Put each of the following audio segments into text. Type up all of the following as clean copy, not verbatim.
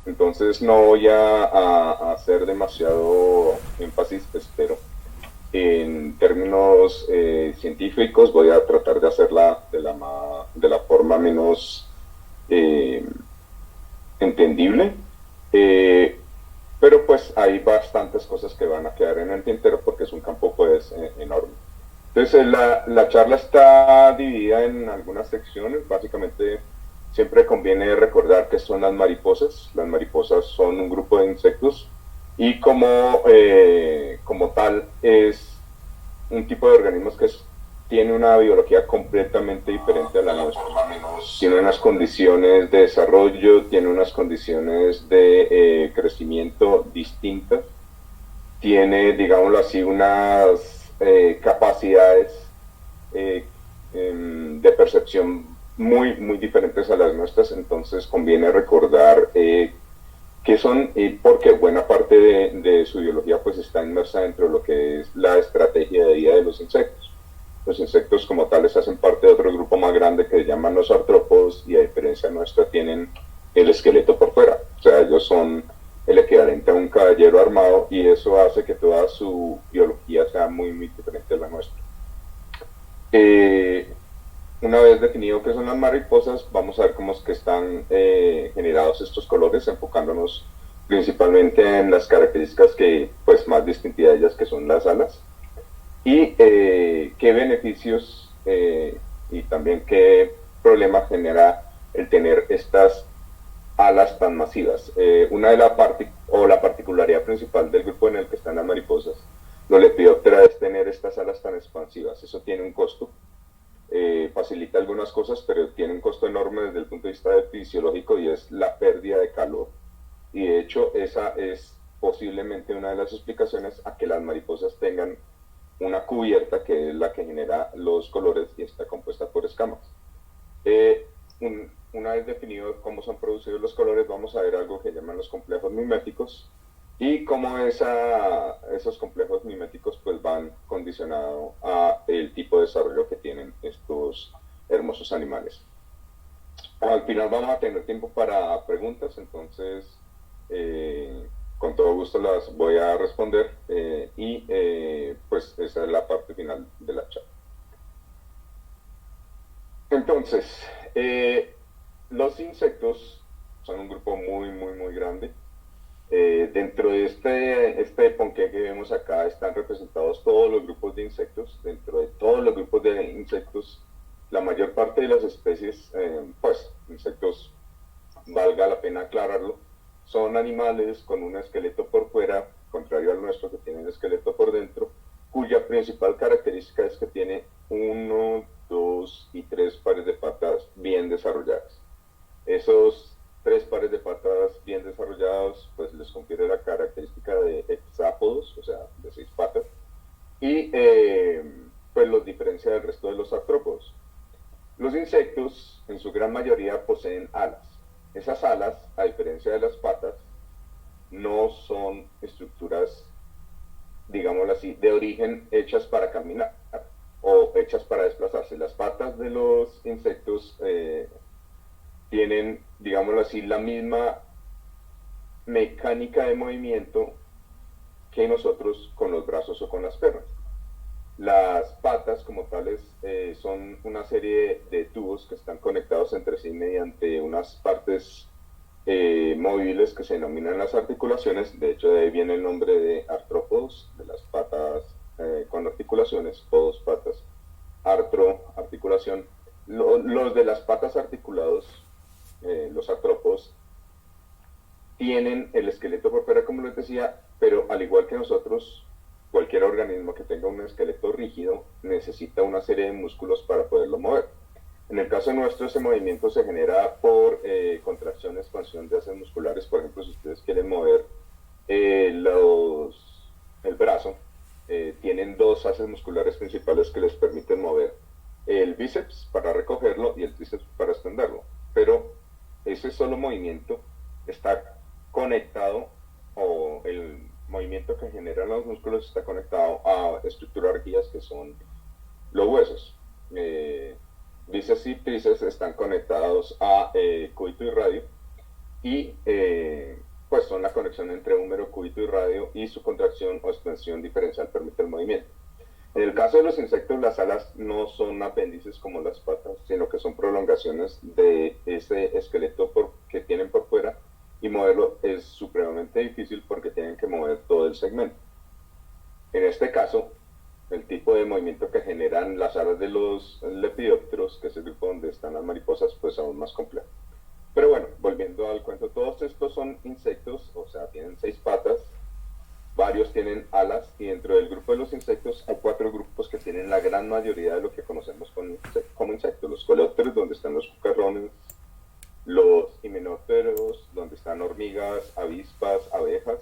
Entonces no voy a hacer demasiado énfasis, espero, en términos científicos. Voy a tratar de hacerla de la forma menos eh, entendible, eh, pero pues hay bastantes cosas que van a quedar en el tintero porque es un campo pues enorme. Entonces la charla está dividida en algunas secciones. Básicamente siempre conviene recordar que son las mariposas. Las mariposas son un grupo de insectos y como tal es un tipo de organismos tiene una biología completamente diferente a la nuestra. Tiene unas condiciones de desarrollo, tiene unas condiciones de crecimiento distintas, tiene, digámoslo así, unas capacidades eh, de percepción muy diferentes a las nuestras. Entonces conviene recordar que son, porque buena parte de su biología pues está inmersa dentro de lo que es la estrategia de vida de los insectos. Los insectos como tales hacen parte de otro grupo más grande que se llaman los artrópodos, y a diferencia nuestra tienen el esqueleto por fuera. O sea, ellos son el equivalente a un caballero armado, y eso hace que toda su biología sea muy diferente a la nuestra. Eh, una vez definido qué son las mariposas, vamos a ver cómo es que están generados estos colores, enfocándonos principalmente en las características que, pues, más distintivas de ellas, que son las alas, y qué beneficios y también qué problema genera el tener estas alas tan masivas. Una de la particularidad principal del grupo en el que están las mariposas, los lepidóptera, es tener estas alas tan expansivas. Eso tiene un costo, facilita algunas cosas, pero tiene un costo enorme desde el punto de vista fisiológico, y es la pérdida de calor. Y de hecho esa es posiblemente una de las explicaciones a que las mariposas tengan una cubierta que es la que genera los colores y está compuesta por escamas. Una vez definido cómo son producidos los colores, vamos a ver algo que llaman los complejos miméticos, y cómo esos complejos miméticos pues van condicionados a el tipo de desarrollo que tienen estos hermosos animales. Al final vamos a tener tiempo para preguntas, entonces con todo gusto las voy a responder, pues esa es la parte final de la charla. Entonces, los insectos son un grupo muy grande. Dentro de este ponqué que vemos acá están representados todos los grupos de insectos. Dentro de todos los grupos de insectos, la mayor parte de las especies, pues insectos, valga la pena aclararlo, son animales con un esqueleto por fuera, contrario al nuestro que tiene un esqueleto por dentro, cuya principal característica es que tiene uno, dos y tres pares de patas bien desarrolladas. Esos tres pares de patas bien desarrollados pues les confiere la característica de hexápodos, o sea, de seis patas, y pues los diferencia del resto de los artrópodos. Los insectos en su gran mayoría poseen alas. Esas alas, a diferencia de las patas, no son estructuras, digámoslo así, de origen hechas para caminar o hechas para desplazarse. Las patas de los insectos tienen, digámoslo así, la misma mecánica de movimiento que nosotros con los brazos o con las piernas. Las patas como tales son una serie de tubos que están conectados entre sí mediante unas partes móviles que se denominan las articulaciones. De hecho, de ahí viene el nombre de artrópodos, de las patas con articulaciones, podos, patas, artro, articulación. Los de las patas articulados, los artrópodos, tienen el esqueleto por fuera, como les decía, pero al igual que nosotros, cualquier organismo que tenga un esqueleto rígido necesita una serie de músculos para poderlo mover. En el caso nuestro, ese movimiento se genera por contracción, expansión de haces musculares. Por ejemplo, si ustedes quieren mover el brazo, tienen dos haces musculares principales que les permiten mover el bíceps para recogerlo y el tríceps para extenderlo. Pero ese solo movimiento está conectado, o el movimiento que generan los músculos está conectado a estructuras rígidas que son los huesos. Bíceps y tríceps están conectados a cúbito y radio, y pues son la conexión entre húmero, cúbito y radio, y su contracción o expansión diferencial permite el movimiento. En el caso de los insectos, las alas no son apéndices como las patas, sino que son prolongaciones de ese esqueleto que tienen por fuera, y moverlo es supremamente difícil porque tienen que mover todo el segmento. En este caso, el tipo de movimiento que generan las alas de los lepidópteros, que es el grupo donde están las mariposas, pues aún más complejo. Pero bueno, volviendo al cuento, todos estos son insectos, o sea, tienen 6 patas, varios tienen alas, y dentro del grupo de los insectos hay 4 grupos que tienen la gran mayoría de lo que conocemos como insectos. Los coleópteros, donde están los cucarrones; los himenópteros, donde están hormigas, avispas, abejas;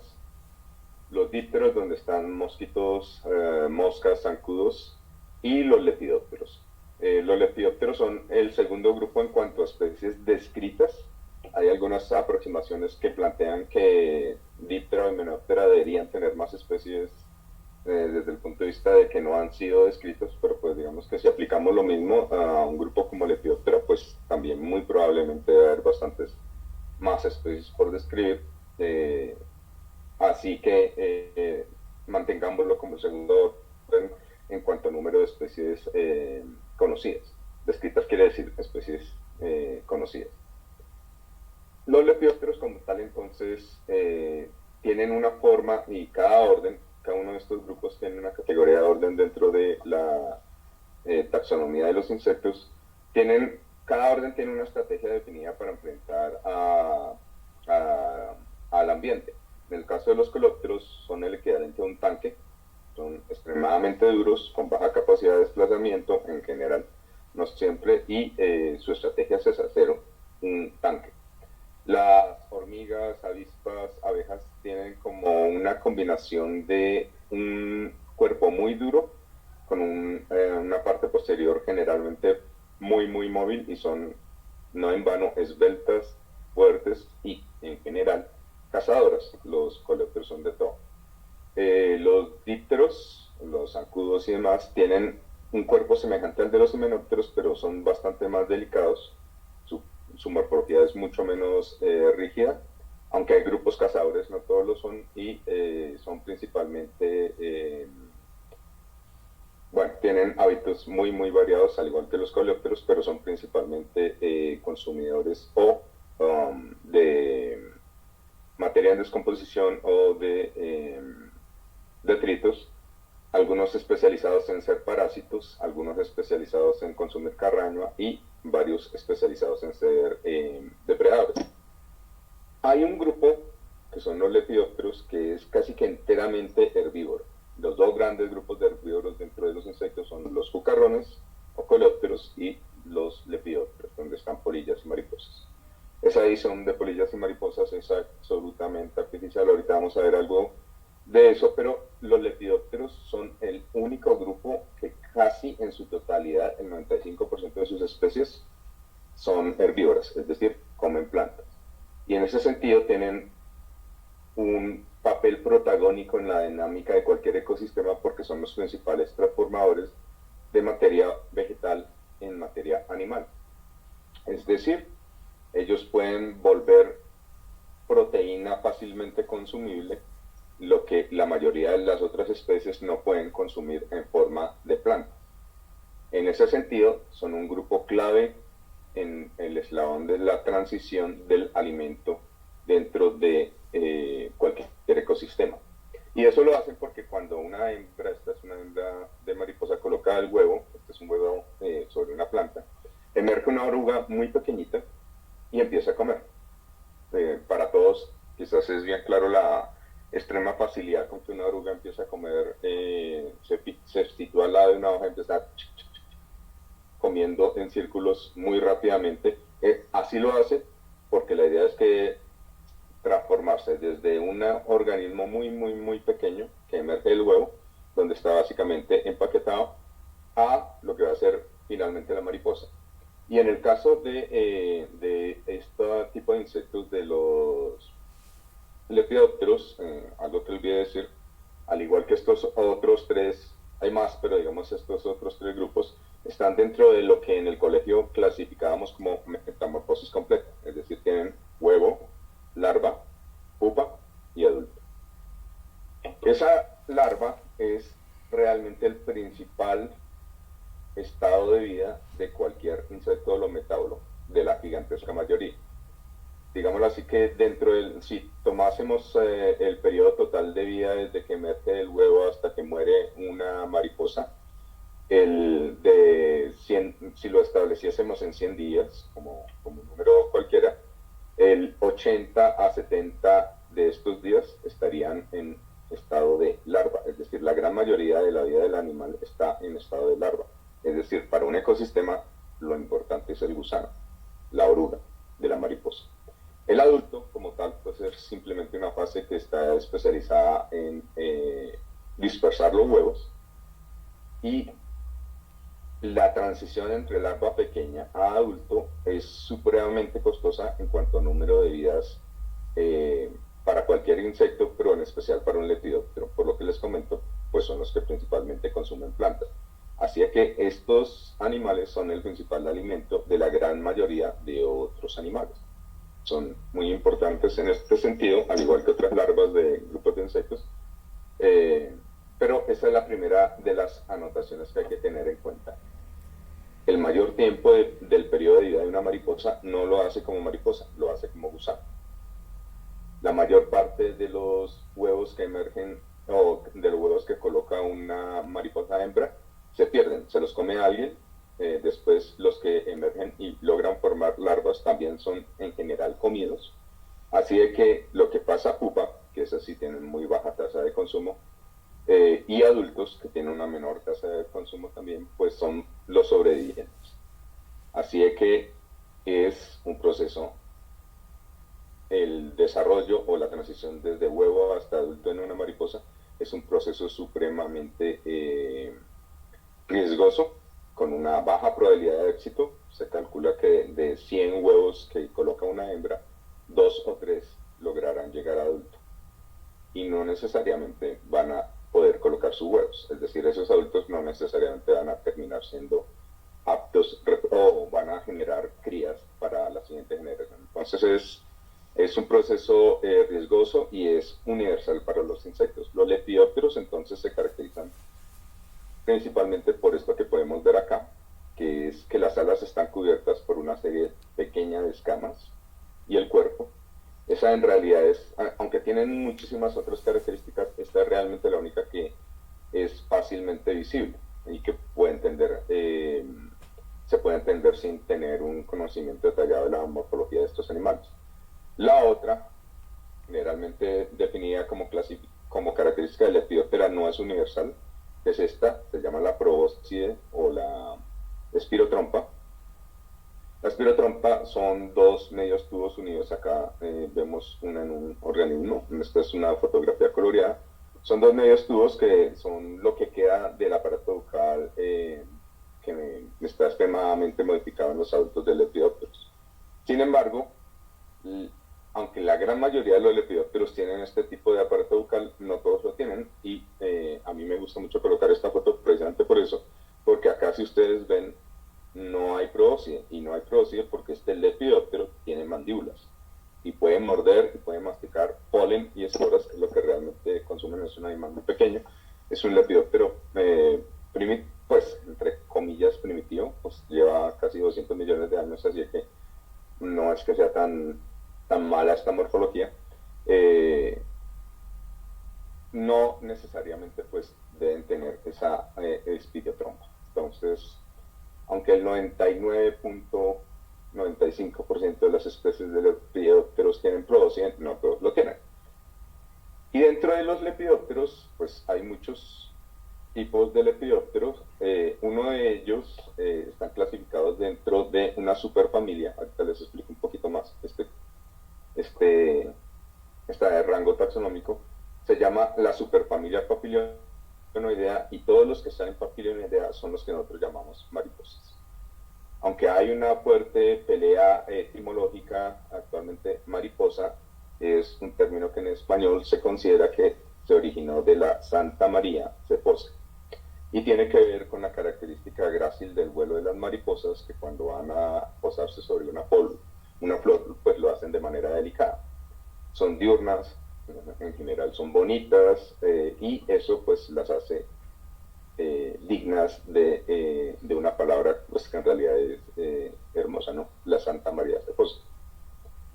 los dípteros, donde están mosquitos, moscas, zancudos; y los lepidópteros. Los lepidópteros son el segundo grupo en cuanto a especies descritas. Hay algunas aproximaciones que plantean que díptera o himenóptera deberían tener más especies desde el punto de vista de que no han sido descritos, pero pues digamos que si aplicamos lo mismo a un grupo como Lepidoptera, pues también muy probablemente debe haber bastantes más especies por describir. Así que mantengámoslo como segundo orden en cuanto a número de especies conocidas. Descritas quiere decir especies conocidas. Los lepidópteros como tal, entonces, tienen una forma, y cada uno de estos grupos tiene una categoría de orden dentro de la taxonomía de los insectos. Cada orden tiene una estrategia definida para enfrentar al ambiente. En el caso de los colópteros, son el equivalente a un tanque, son extremadamente duros, con baja capacidad de desplazamiento en general, no siempre, y su estrategia es hacer un tanque. Las hormigas, avispas, abejas tienen como una combinación de un cuerpo muy duro con una parte posterior generalmente muy móvil, y son, no en vano, esbeltas, fuertes y en general cazadoras. Los coleópteros son de todo. Los dípteros, los zancudos y demás, tienen un cuerpo semejante al de los himenópteros, pero son bastante más delicados. Su morfología es mucho menos rígida, aunque hay grupos cazadores, no todos lo son, y son principalmente, bueno, tienen hábitos muy variados, al igual que los coleópteros, pero son principalmente consumidores o de materia en descomposición o de detritos, algunos especializados en ser parásitos, algunos especializados en consumir carraña y varios especializados en ser depredadores. Hay un grupo que son los lepidópteros que es casi que enteramente herbívoro. Los dos grandes grupos de herbívoros dentro de los insectos son los cucarrones o coleópteros y los lepidópteros, donde están polillas y mariposas. Esa edición de polillas y mariposas es absolutamente artificial. Ahorita vamos a ver algo de eso, pero los lepidópteros son el único grupo que casi en su totalidad, el 95% de sus especies, son herbívoras, es decir, comen plantas. Y en ese sentido tienen un papel protagónico en la dinámica de cualquier ecosistema, porque son los principales transformadores de materia vegetal en materia animal. Es decir, ellos pueden volver proteína fácilmente consumible, lo que la mayoría de las otras especies no pueden consumir en forma de planta. En ese sentido, son un grupo clave en el eslabón de la transición del alimento dentro de cualquier ecosistema. Y eso lo hacen porque cuando una hembra, esta es una hembra de mariposa, coloca el huevo, este es un huevo sobre una planta, emerge una oruga muy pequeñita y empieza a comer. Para todos quizás es bien claro la extrema facilidad con que una oruga empieza a comer, se sitúa al lado de una hoja y empieza comiendo en círculos muy rápidamente. Así lo hace porque la idea es que transformarse desde un organismo muy pequeño que emerge del huevo, donde está básicamente empaquetado, a lo que va a ser finalmente la mariposa. Y en el caso de este tipo de insectos, de los lepidópteros, algo que olvidé decir, al igual que estos otros tres, hay más, pero digamos estos otros tres grupos están dentro de lo que en el colegio clasificábamos como metamorfosis completa, es decir, tienen huevo, larva, pupa Esa larva es realmente el principal estado de vida de cualquier insecto holometablo, de la gigantesca mayoría. Digámoslo así que si tomásemos el periodo total de vida desde que emerge el huevo hasta que muere una mariposa, si lo estableciésemos en 100 días, como un número cualquiera, el 80 a 70 de estos días estarían en estado de larva, es decir, la gran mayoría de la vida del animal está en estado de larva. Es decir, para un ecosistema lo importante es el gusano, la oruga de la mariposa. El adulto, como tal, pues es simplemente una fase que está especializada en dispersar los huevos, y la transición entre larva pequeña a adulto es supremamente costosa en cuanto a número de vidas para cualquier insecto, pero en especial para un lepidóptero. Por lo que les comento, pues son los que principalmente consumen plantas. Así que estos animales son el principal alimento de la gran mayoría de otros animales. Son muy importantes en este sentido, al igual que otras larvas de grupos de insectos. Pero esa es la primera de las anotaciones que hay que tener en cuenta. El mayor tiempo del periodo de vida de una mariposa no lo hace como mariposa, lo hace como gusano. La mayor parte de los huevos que emergen o de los huevos que coloca una mariposa hembra se pierden, se los come alguien. Después los que emergen y logran formar larvas también son en general comidos. Así de que lo que pasa a pupa, que esas sí tienen muy baja tasa de consumo, y adultos que tienen una menor tasa de consumo también, pues son los sobrevivientes. Así de que es un proceso, el desarrollo o la transición desde huevo hasta adulto en una mariposa es un proceso supremamente riesgoso, con una baja probabilidad de éxito. Se calcula que de 100 huevos que coloca una hembra, 2 o 3 lograrán llegar a adulto. Y no necesariamente van a poder colocar sus huevos. Es decir, esos adultos no necesariamente van a terminar siendo aptos o van a generar crías para la siguiente generación. Entonces es un proceso riesgoso y es universal para los insectos. Los lepidópteros entonces se caracterizan principalmente por esto que podemos ver acá, que es que las alas están cubiertas por una serie pequeña de escamas, y el cuerpo. Esa en realidad es, aunque tienen muchísimas otras características, esta es realmente la única que es fácilmente visible y que se puede entender sin tener un conocimiento detallado de la morfología de estos animales. La otra, generalmente definida como característica de Lepidoptera, no es universal. Es esta, se llama la probóscide o la espirotrompa. La espirotrompa son dos medios tubos unidos. Acá vemos una en un organismo. Esta es una fotografía coloreada. Son dos medios tubos que son lo que queda del aparato bucal que está extremadamente modificado en los adultos de lepidópteros. Sin embargo, aunque la gran mayoría de los lepidópteros tienen este tipo de aparato bucal, no todos lo tienen, y a mí me gusta mucho colocar esta foto precisamente por eso, porque acá, si ustedes ven, no hay probóscide, y no hay probóscide porque este lepidóptero tiene mandíbulas y puede morder y puede masticar polen y esporas, que es lo que realmente consumen. Es un animal muy pequeño, es un lepidóptero pues entre comillas primitivo, pues lleva casi 200 millones de años, así que no es que sea tan mala esta morfología. No necesariamente pues deben tener esa espirotrompa. Entonces, aunque el 99.95% de las especies de lepidópteros tienen probóscide, no todos lo tienen. Y dentro de los lepidópteros, pues hay muchos tipos de lepidópteros. Uno de ellos están clasificados dentro de una superfamilia. Ahorita les explico un poquito más este rango taxonómico. Se llama la superfamilia Papilionoidea, y todos los que están en Papilionoidea son los que nosotros llamamos mariposas. Aunque hay una fuerte pelea etimológica, actualmente mariposa es un término que en español se considera que se originó de la Santa María ceposa, y tiene que ver con la característica grácil del vuelo de las mariposas, que cuando van a posarse sobre una flor, pues lo hacen de manera delicada. Son diurnas, en general son bonitas, y eso pues las hace dignas de una palabra pues que en realidad es hermosa, ¿no? La Santa María de José.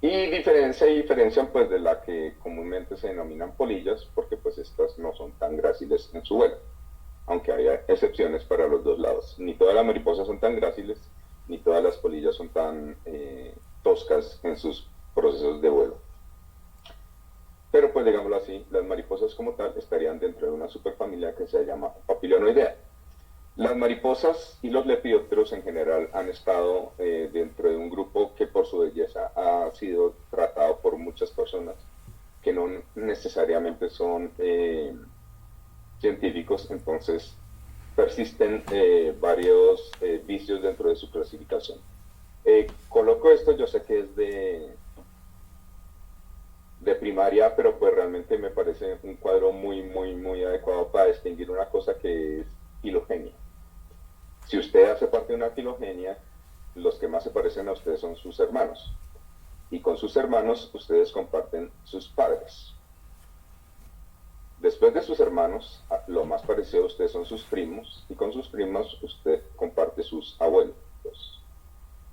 Y diferencian pues de la que comúnmente se denominan polillas, porque pues estas no son tan gráciles en su vuelo, aunque haya excepciones para los dos lados. Ni todas las mariposas son tan gráciles, ni todas las polillas son tan toscas en sus procesos de vuelo. Pero pues digámoslo así, las mariposas como tal estarían dentro de una superfamilia que se llama Papilionoidea. Las mariposas y los lepidópteros en general han estado dentro de un grupo que por su belleza ha sido tratado por muchas personas que no necesariamente son científicos, entonces persisten varios vicios dentro de su clasificación. Coloco esto, yo sé que es de primaria, pero pues realmente me parece un cuadro muy adecuado para distinguir una cosa que es filogenia. Si usted hace parte de una filogenia, los que más se parecen a usted son sus hermanos. Y con sus hermanos ustedes comparten sus padres. Después de sus hermanos, lo más parecido a usted son sus primos, y con sus primos usted comparte sus abuelos.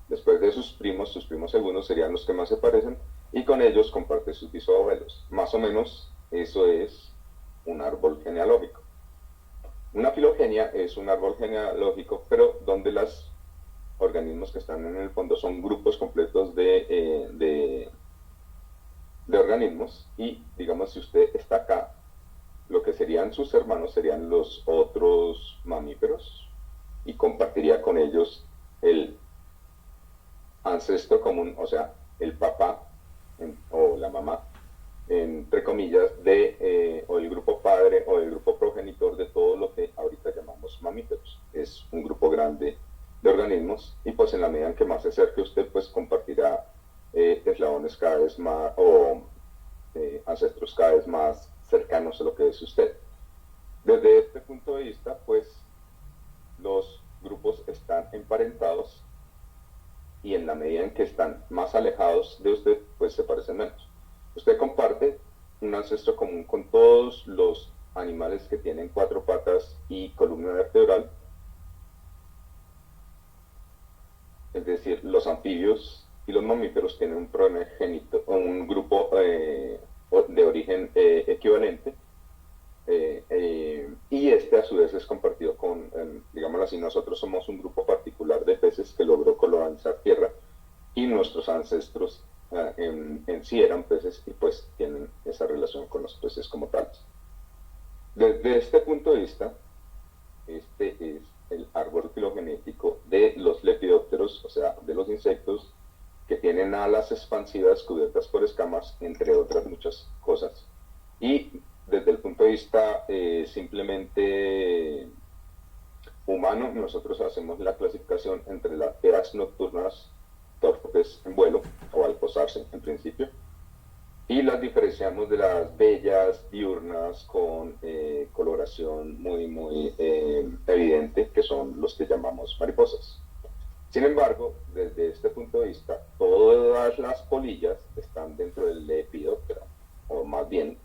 Después de sus primos segundos serían los que más se parecen, y con ellos comparte sus bisabuelos. Más o menos eso es un árbol genealógico. Una filogenia es un árbol genealógico, pero donde los organismos que están en el fondo son grupos completos de organismos, y digamos si usted está acá, lo que serían sus hermanos serían los otros mamíferos, y compartiría con ellos el ancestro común, o sea, el papá o la mamá, entre comillas, o el grupo padre o el grupo progenitor de todo lo que ahorita llamamos mamíferos. Es un grupo grande de organismos, y pues en la medida en que más se acerque usted, pues compartirá eslabones cada vez más, o ancestros cada vez más cercanos a lo que es usted. Desde este punto de vista, pues los grupos están emparentados, y en la medida en que están más alejados de usted, pues se parecen menos. Usted comparte un ancestro común con todos los animales que tienen 4 patas y columna vertebral, es decir, los anfibios y los mamíferos tienen un primogénito, un grupo de origen equivalente, y este a su vez es compartido con, digámoslo así, nosotros somos un grupo particular de peces que logró colonizar tierra, y nuestros ancestros en sí eran peces, y pues tienen esa relación con los peces como tales. Desde este punto de vista, este es el árbol filogenético de los lepidópteros, o sea, de los insectos que tienen alas expansivas cubiertas por escamas, entre otras muchas cosas. Y desde el punto de vista simplemente humano, nosotros hacemos la clasificación entre las feras nocturnas torpes en vuelo, o al posarse en principio, y las diferenciamos de las bellas diurnas con coloración muy evidente, que son los que llamamos mariposas. Sin embargo, desde este punto de vista, todas las polillas están dentro del lepidóptero, o más bien,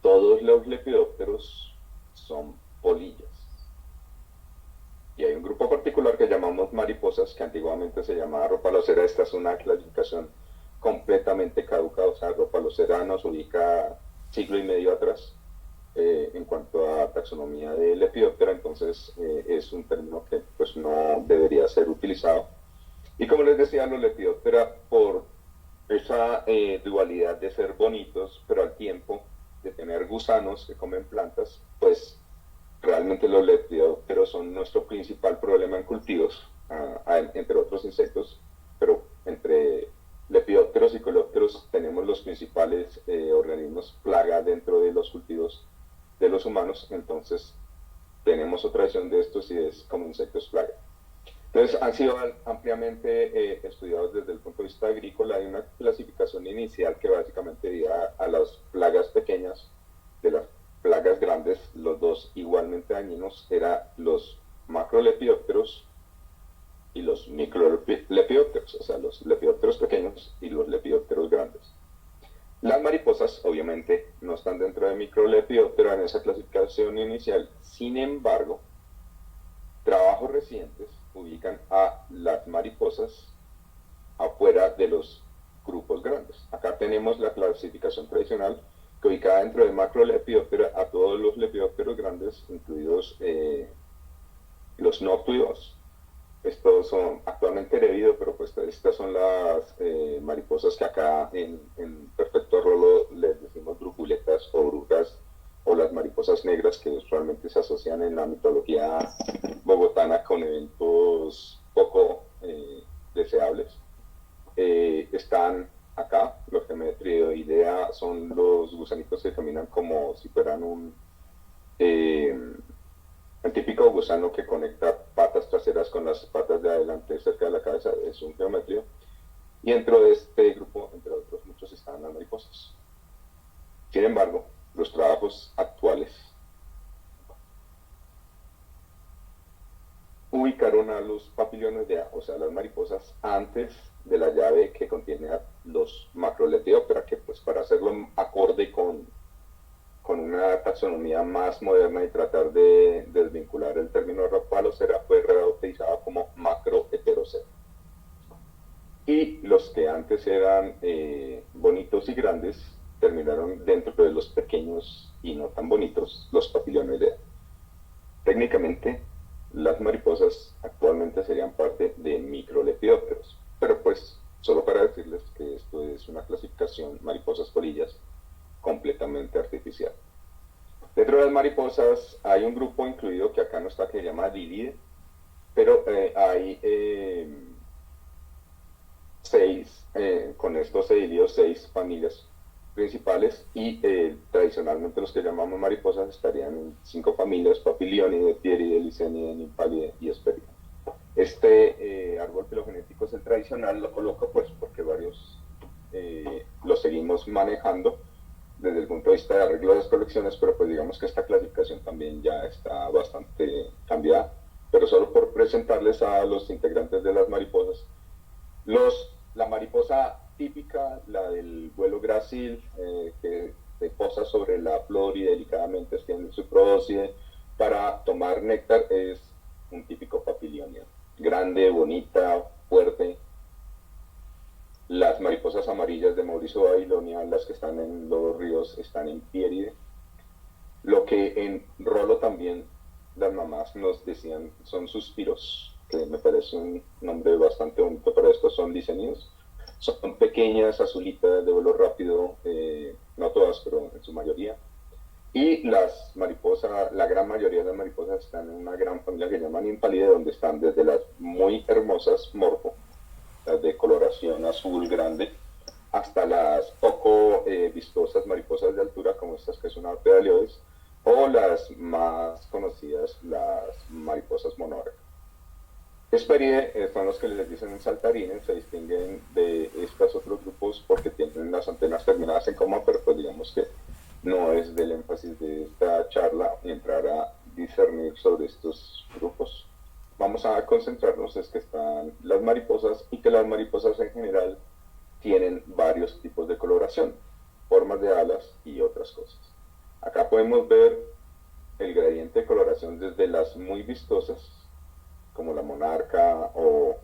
todos los lepidópteros son polillas. Y hay un grupo particular que llamamos mariposas, que antiguamente se llamaba ropalocera. Esta es una clasificación completamente caduca, o sea, ropalocera nos ubica siglo y medio atrás en cuanto a taxonomía de lepidóptera, entonces es un término que pues no debería ser utilizado. Y como les decía, los lepidóptera, por esa dualidad de ser bonitos, pero al tiempo de tener gusanos que comen plantas, pues realmente los lepidópteros son nuestro principal problema en cultivos, entre otros insectos, pero entre lepidópteros y coleópteros tenemos los principales organismos plaga dentro de los cultivos de los humanos. Entonces tenemos otra versión de estos, y es como insectos plaga. Entonces han sido ampliamente estudiados desde el punto de vista agrícola. Hay una clasificación inicial que básicamente diría a las plagas pequeñas de las plagas grandes, los dos igualmente dañinos, eran los macrolepidópteros y los microlepidópteros, o sea, los lepidópteros pequeños y los lepidópteros grandes. Las mariposas, obviamente, Actualmente no están dentro de Microlepidoptera en esa clasificación inicial. Sin embargo, trabajos recientes ubican a las mariposas afuera de los grupos grandes. Acá tenemos la clasificación tradicional que ubica dentro de Macrolepidoptera a todos los lepidópteros grandes, incluidos los noctuidos. Estos son actualmente herevidos, pero pues estas son las mariposas que acá en perfecto rolo les decimos brujuletas o brujas, o las mariposas negras, que usualmente se asocian en la mitología bogotana con eventos poco deseables. Están acá, los Gemetrioidea son los gusanitos que caminan como si fueran el típico gusano que conecta patas traseras con las patas de adelante cerca de la cabeza, es un geometrio. Y dentro de este grupo, entre otros muchos, están las mariposas. Sin embargo, los trabajos actuales ubicaron a los Papilionoidea, o sea, las mariposas, antes de la llave que contiene a los Macrolepidoptera, que pues para hacerlo acorde con una taxonomía más moderna y tratar de desvincular el término Rapalocera, fue rebautizada como Macroheterocera. Y los que antes eran bonitos y grandes terminaron dentro de los pequeños y no tan bonitos, los Papilionoidea. Técnicamente, las mariposas actualmente serían parte de Microlepidópteros, pero pues solo para decirles que esto es una clasificación mariposas polillas completamente artificial. Dentro de las mariposas hay un grupo incluido que acá no está, que se llama Dilidae, pero hay con estos edilios, 6 familias principales, y tradicionalmente los que llamamos mariposas estarían en 5 familias: Papilionidae, Pieridae, Licenidae, Nymphalidae y Hesperidae. Este árbol filogenético es el tradicional, lo coloco pues porque varios lo seguimos manejando desde el punto de vista de arreglo de las colecciones, pero pues digamos que esta clasificación también ya está bastante cambiada. Pero solo por presentarles a los integrantes de las mariposas, la mariposa típica, la del vuelo grácil, que se posa sobre la flor y delicadamente extiende su probóscide para tomar néctar, es un típico Papilionia. Grande, bonita, fuerte. Las mariposas amarillas de Mauricio Babilonia, las que están en los ríos, están en Pieridae. Lo que en Rolo también las mamás nos decían son suspiros, que me parece un nombre bastante bonito para esto. Son Licenidos. Son pequeñas, azulitas, de vuelo rápido, no todas, pero en su mayoría. Y las mariposas, la gran mayoría de las mariposas están en una gran familia que llaman Nymphalidae, donde están desde las muy hermosas morfo, las de coloración azul grande, hasta las poco vistosas mariposas de altura, como estas que son Pedalioides, o las más conocidas, las mariposas monórecas. Hesperidae son los que les dicen saltarines, se distinguen de estos otros grupos porque tienen las antenas terminadas en coma, pero pues digamos que no es del énfasis de esta charla entrar a discernir sobre estos grupos. Vamos a concentrarnos en que están las mariposas, y que las mariposas en general tienen varios tipos de coloración, formas de alas y otras cosas. Acá podemos ver el gradiente de coloración desde las muy vistosas, como la monarca, o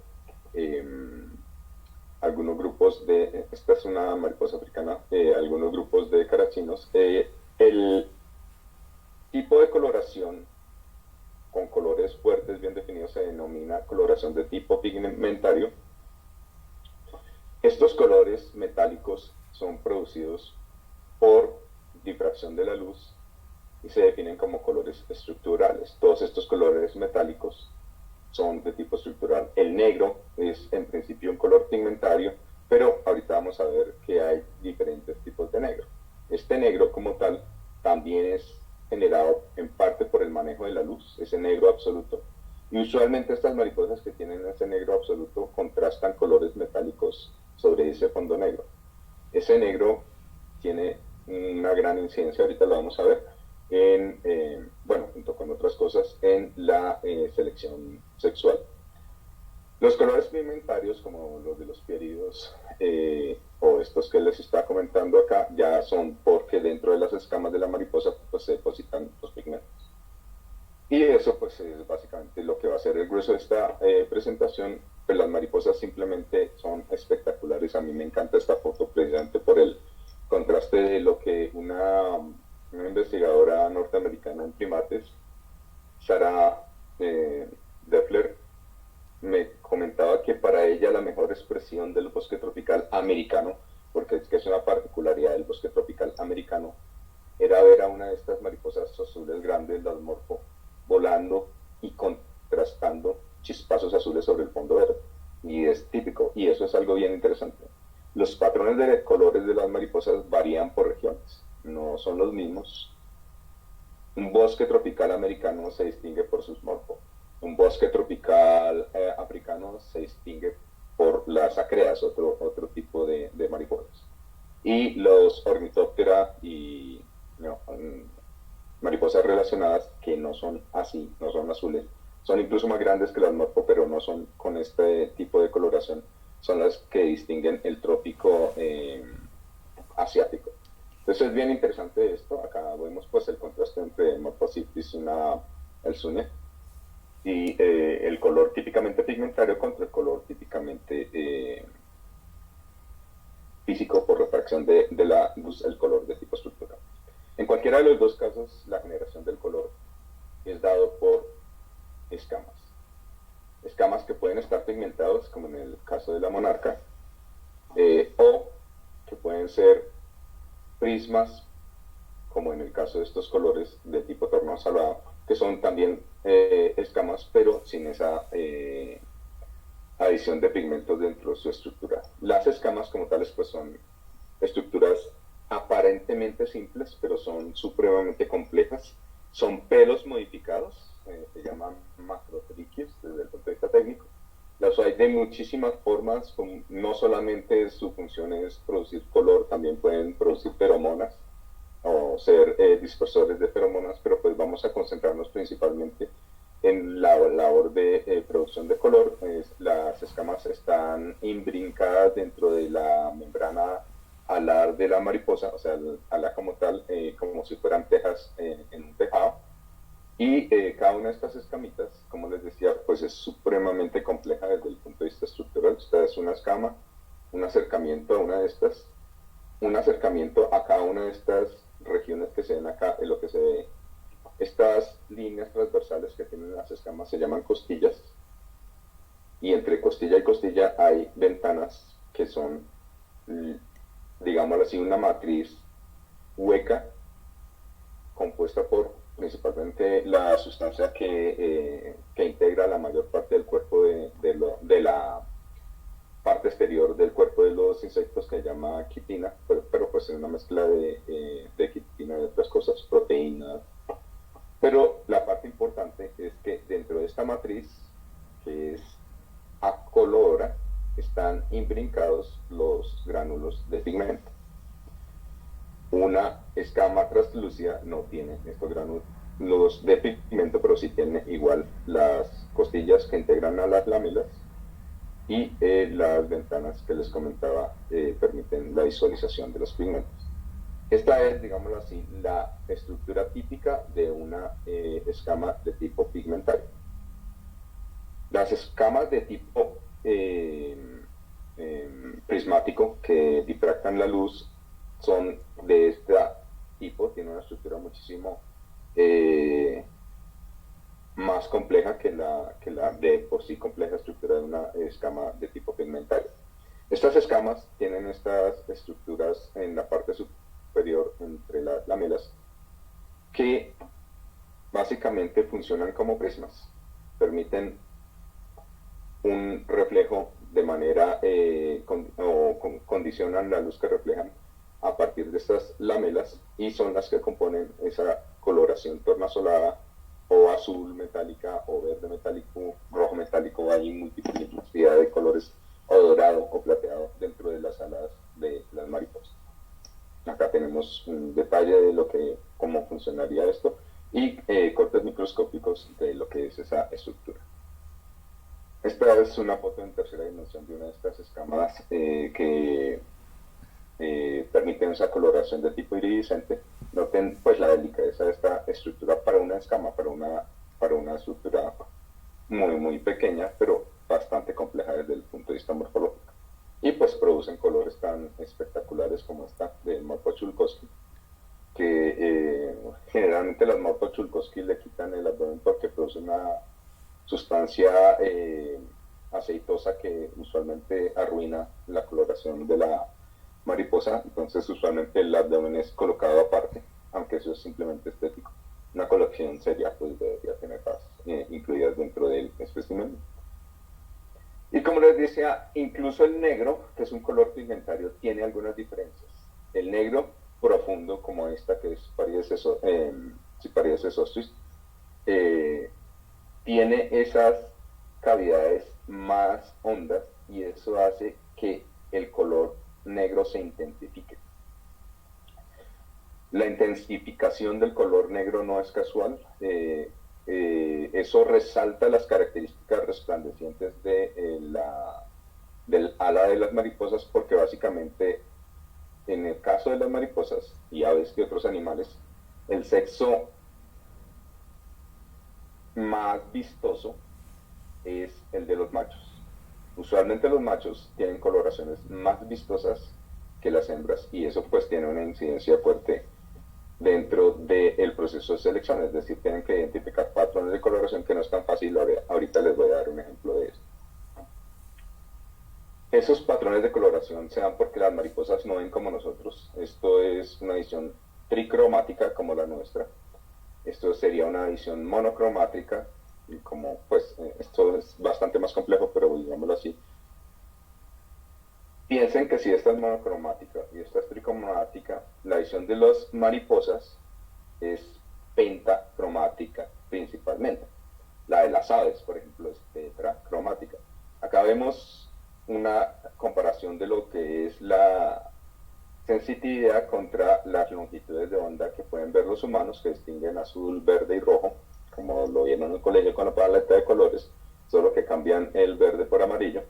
algunos grupos de, esta es una mariposa africana, algunos grupos de carachinos. El tipo de coloración con colores fuertes bien definidos se denomina coloración de tipo pigmentario. Estos colores metálicos son producidos por difracción de la luz y se definen como colores estructurales. Todos estos colores metálicos son de tipo estructural. El negro es en principio un color pigmentario, pero ahorita vamos a ver que hay diferentes tipos de negro. Este negro como tal también es generado en parte por el manejo de la luz, ese negro absoluto. Y usualmente estas mariposas que tienen ese negro absoluto contrastan colores metálicos sobre ese fondo negro. Ese negro tiene una gran incidencia, ahorita lo vamos a ver, bueno, junto con otras cosas, en la selección sexual. Los colores pigmentarios, como los de los pieridos, o estos que les está comentando acá ya son porque dentro de las escamas de la mariposa pues se depositan los pigmentos. Y eso pues es básicamente lo que va a ser el grueso de esta presentación. Pues las mariposas simplemente son espectaculares. A mí me encanta esta foto precisamente por el contraste de lo que una investigadora norteamericana en primates, Sarah Deffler, me comentaba que para ella la mejor expresión del bosque tropical americano, porque es que es una particularidad del bosque tropical americano, era ver a una de estas mariposas azules grandes, las morfo, volando y contrastando chispazos azules sobre el fondo verde. Y es típico, y eso es algo bien interesante. Los patrones de colores de las mariposas varían por regiones, no son los mismos. Un bosque tropical americano se distingue por sus morfos. Un bosque tropical africano se distingue por las acreas, otro tipo de mariposas. Y los ornitóptera y no, mariposas relacionadas que no son así, no son azules, son incluso más grandes que las morfo, pero no son con este tipo de coloración, son las que distinguen el trópico asiático. Entonces es bien interesante esto. Acá vemos pues el contraste entre Morphositis y el Sune, y el color típicamente pigmentario contra el color típicamente físico por refracción de la luz, el color de tipo estructural. En cualquiera de los dos casos, la generación del color es dado por escamas. Escamas que pueden estar pigmentados, como en el caso de la monarca, o que pueden ser prismas, como en el caso de estos colores de tipo tornado salado, que son también escamas, pero sin esa adición de pigmentos dentro de su estructura. Las escamas como tales pues son estructuras aparentemente simples, pero son supremamente complejas. Son pelos modificados, se llaman macrotriquios desde el punto de vista técnico. Las hay de muchísimas formas, no solamente su función es producir color, también pueden producir feromonas o ser dispersores de feromonas, pero pues vamos a concentrarnos principalmente en la labor de producción de color. Las escamas están imbrincadas dentro de la membrana alar de la mariposa, o sea, el ala como tal, como si fueran tejas en un tejado. Y cada una de estas escamitas, como les decía, pues es supremamente compleja desde el punto de vista estructural. Esta es una escama, un acercamiento a una de estas, un acercamiento a cada una de estas regiones que se ven acá, en lo que se ve. Estas líneas transversales que tienen las escamas se llaman costillas, y entre costilla y costilla hay ventanas que son, digámoslo así, una matriz hueca compuesta por principalmente la sustancia que integra la mayor parte del cuerpo de la parte exterior del cuerpo de los insectos, que se llama quitina, pero pues es una mezcla de quitina y otras cosas, proteínas. Pero la parte importante es que dentro de esta matriz, que es acolora, están imbrincados los gránulos de pigmento. Una escama translúcida no tiene estos gránulos de pigmento, pero sí tiene igual las costillas que integran a las lámelas, y las ventanas que les comentaba permiten la visualización de los pigmentos. Esta es, digámoslo así, la estructura típica de una escama de tipo pigmentario. Las escamas de tipo prismático, que difractan la luz, son de este tipo, tienen una estructura muchísimo más compleja que la de por sí compleja estructura de una escama de tipo pigmentario. Estas escamas tienen estas estructuras en la parte superior entre las lámelas, que básicamente funcionan como prismas, permiten un reflejo de manera condicionan la luz que reflejan a partir de estas lámelas, y son las que componen esa coloración tornasolada o azul metálica o verde metálico, rojo metálico. Hay multiplicidad de colores, o dorado o plateado dentro de las alas de las mariposas. Acá tenemos un detalle de cómo funcionaría esto, y cortes microscópicos de lo que es esa estructura. Esta es una foto en tercera dimensión de una de estas escamas que permiten esa coloración de tipo iridiscente. Noten pues la delicadeza de esta estructura para una escama, para una estructura muy pequeña, pero bastante compleja desde el punto de vista morfológico. Y pues producen colores tan espectaculares como esta del Morpho Chulkowski, que generalmente las Morpho Chulkowski le quitan el abdomen porque produce una sustancia aceitosa que usualmente arruina la coloración de la mariposa. Entonces usualmente el abdomen es colocado aparte, aunque eso es simplemente estético. Una colección seria pues debería tener incluidas dentro del espécimen. Y como les decía, incluso el negro, que es un color pigmentario, tiene algunas diferencias. El negro profundo, como esta que es Ciparides sesostris, tiene esas cavidades más hondas y eso hace que el color negro se intensifique. La intensificación del color negro no es casual. Eso resalta las características resplandecientes del ala de las mariposas, porque básicamente en el caso de las mariposas y aves y otros animales, el sexo más vistoso es el de los machos. Usualmente los machos tienen coloraciones más vistosas que las hembras y eso pues tiene una incidencia fuerte dentro del proceso de selección, es decir, tienen que identificar patrones de coloración que no es tan fácil. Ahorita les voy a dar un ejemplo de esto. Esos patrones de coloración se dan porque las mariposas no ven como nosotros. Esto es una visión tricromática como la nuestra. Esto sería una visión monocromática, y como pues esto es bastante más complejo, pero digámoslo así. Piensen que si esta es monocromática y esta es tricromática, la visión de las mariposas es pentacromática principalmente. La de las aves, por ejemplo, es tetracromática. Acá vemos una comparación de lo que es la sensitividad contra las longitudes de onda que pueden ver los humanos, que distinguen azul, verde y rojo, como lo vieron en el colegio con la paleta de colores, solo que cambian el verde por amarillo.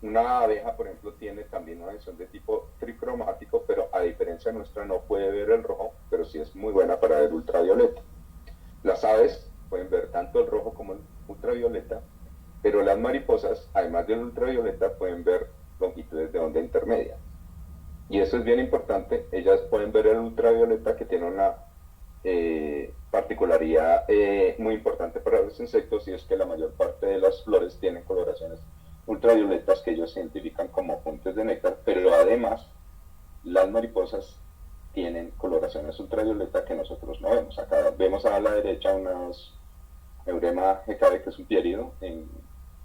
Una abeja, por ejemplo, tiene también una visión de tipo tricromático, pero a diferencia nuestra no puede ver el rojo, pero sí es muy buena para ver ultravioleta. Las aves pueden ver tanto el rojo como el ultravioleta, pero las mariposas, además del ultravioleta, pueden ver longitudes de onda intermedia. Y eso es bien importante, ellas pueden ver el ultravioleta, que tiene una particularidad muy importante para los insectos, y es que la mayor parte de las flores tienen coloraciones ultravioletas que ellos identifican como fuentes de néctar, pero además las mariposas tienen coloraciones ultravioleta que nosotros no vemos. Acá vemos a la derecha unos Eurema GKB, que es un pierido en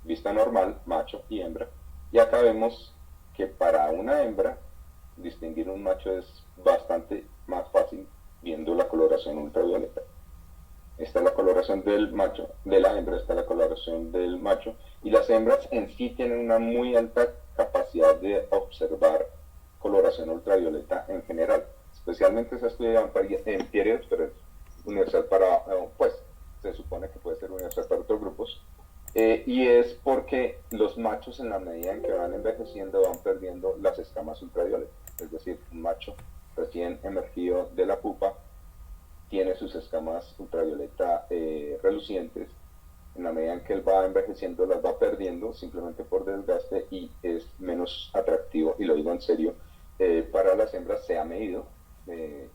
vista normal, macho y hembra, y acá vemos que para una hembra distinguir un macho es bastante más fácil viendo la coloración ultravioleta. Esta es la coloración del macho, de la hembra, esta es la coloración del macho, y las hembras en sí tienen una muy alta capacidad de observar coloración ultravioleta en general. Especialmente se estudia en pieridos, pero es universal para, pues, se supone que puede ser universal para otros grupos. Y es porque los machos, en la medida en que van envejeciendo, van perdiendo las escamas ultravioletas. Es decir, un macho recién emergido de la pupa tiene sus escamas ultravioleta relucientes. En la medida en que él va envejeciendo, las va perdiendo simplemente por desgaste y es menos atractivo, y lo digo en serio, para las hembras. Se ha medido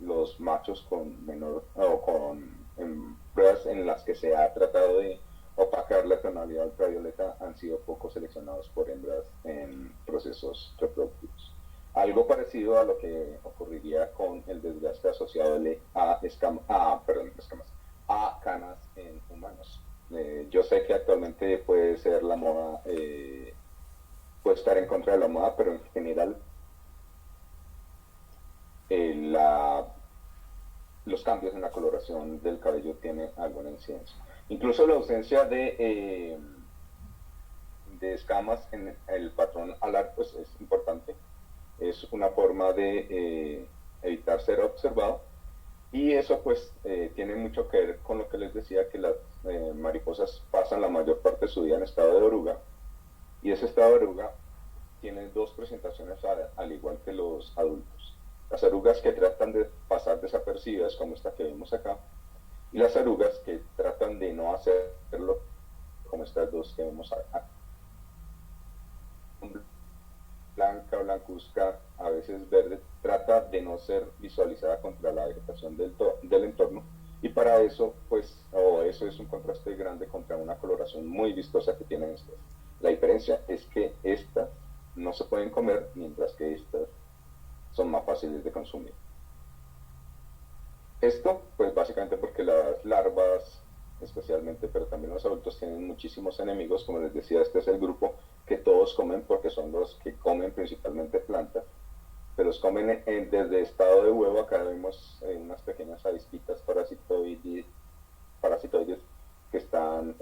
los machos con menor o en pruebas en las que se ha tratado de opacar la tonalidad ultravioleta, han sido poco seleccionados por hembras en procesos reproductivos. Algo parecido a lo que ocurriría con el desgaste asociado a canas en humanos. Yo sé que actualmente puede ser la moda, puede estar en contra de la moda, pero en general los cambios en la coloración del cabello tienen alguna incidencia. Incluso la ausencia de escamas en el patrón alar pues es importante. Es una forma de evitar ser observado, y eso pues tiene mucho que ver con lo que les decía, que las mariposas pasan la mayor parte de su vida en estado de oruga, y ese estado de oruga tienen dos presentaciones al igual que los adultos. Las orugas que tratan de pasar desapercibidas, como esta que vemos acá, y las orugas que tratan de no hacerlo, como estas dos que vemos acá. Blanca, blancuzca, a veces verde, trata de no ser visualizada contra la vegetación del entorno, y para eso, pues, eso es un contraste grande contra una coloración muy vistosa que tienen estas. La diferencia es que estas no se pueden comer, mientras que estas son más fáciles de consumir. Esto, pues básicamente porque las larvas, especialmente, pero también los adultos, tienen muchísimos enemigos. Como les decía, este es el grupo que todos comen porque son los que comen principalmente plantas. Pero los comen desde estado de huevo. Acá vemos unas pequeñas avispitas parasitoides que están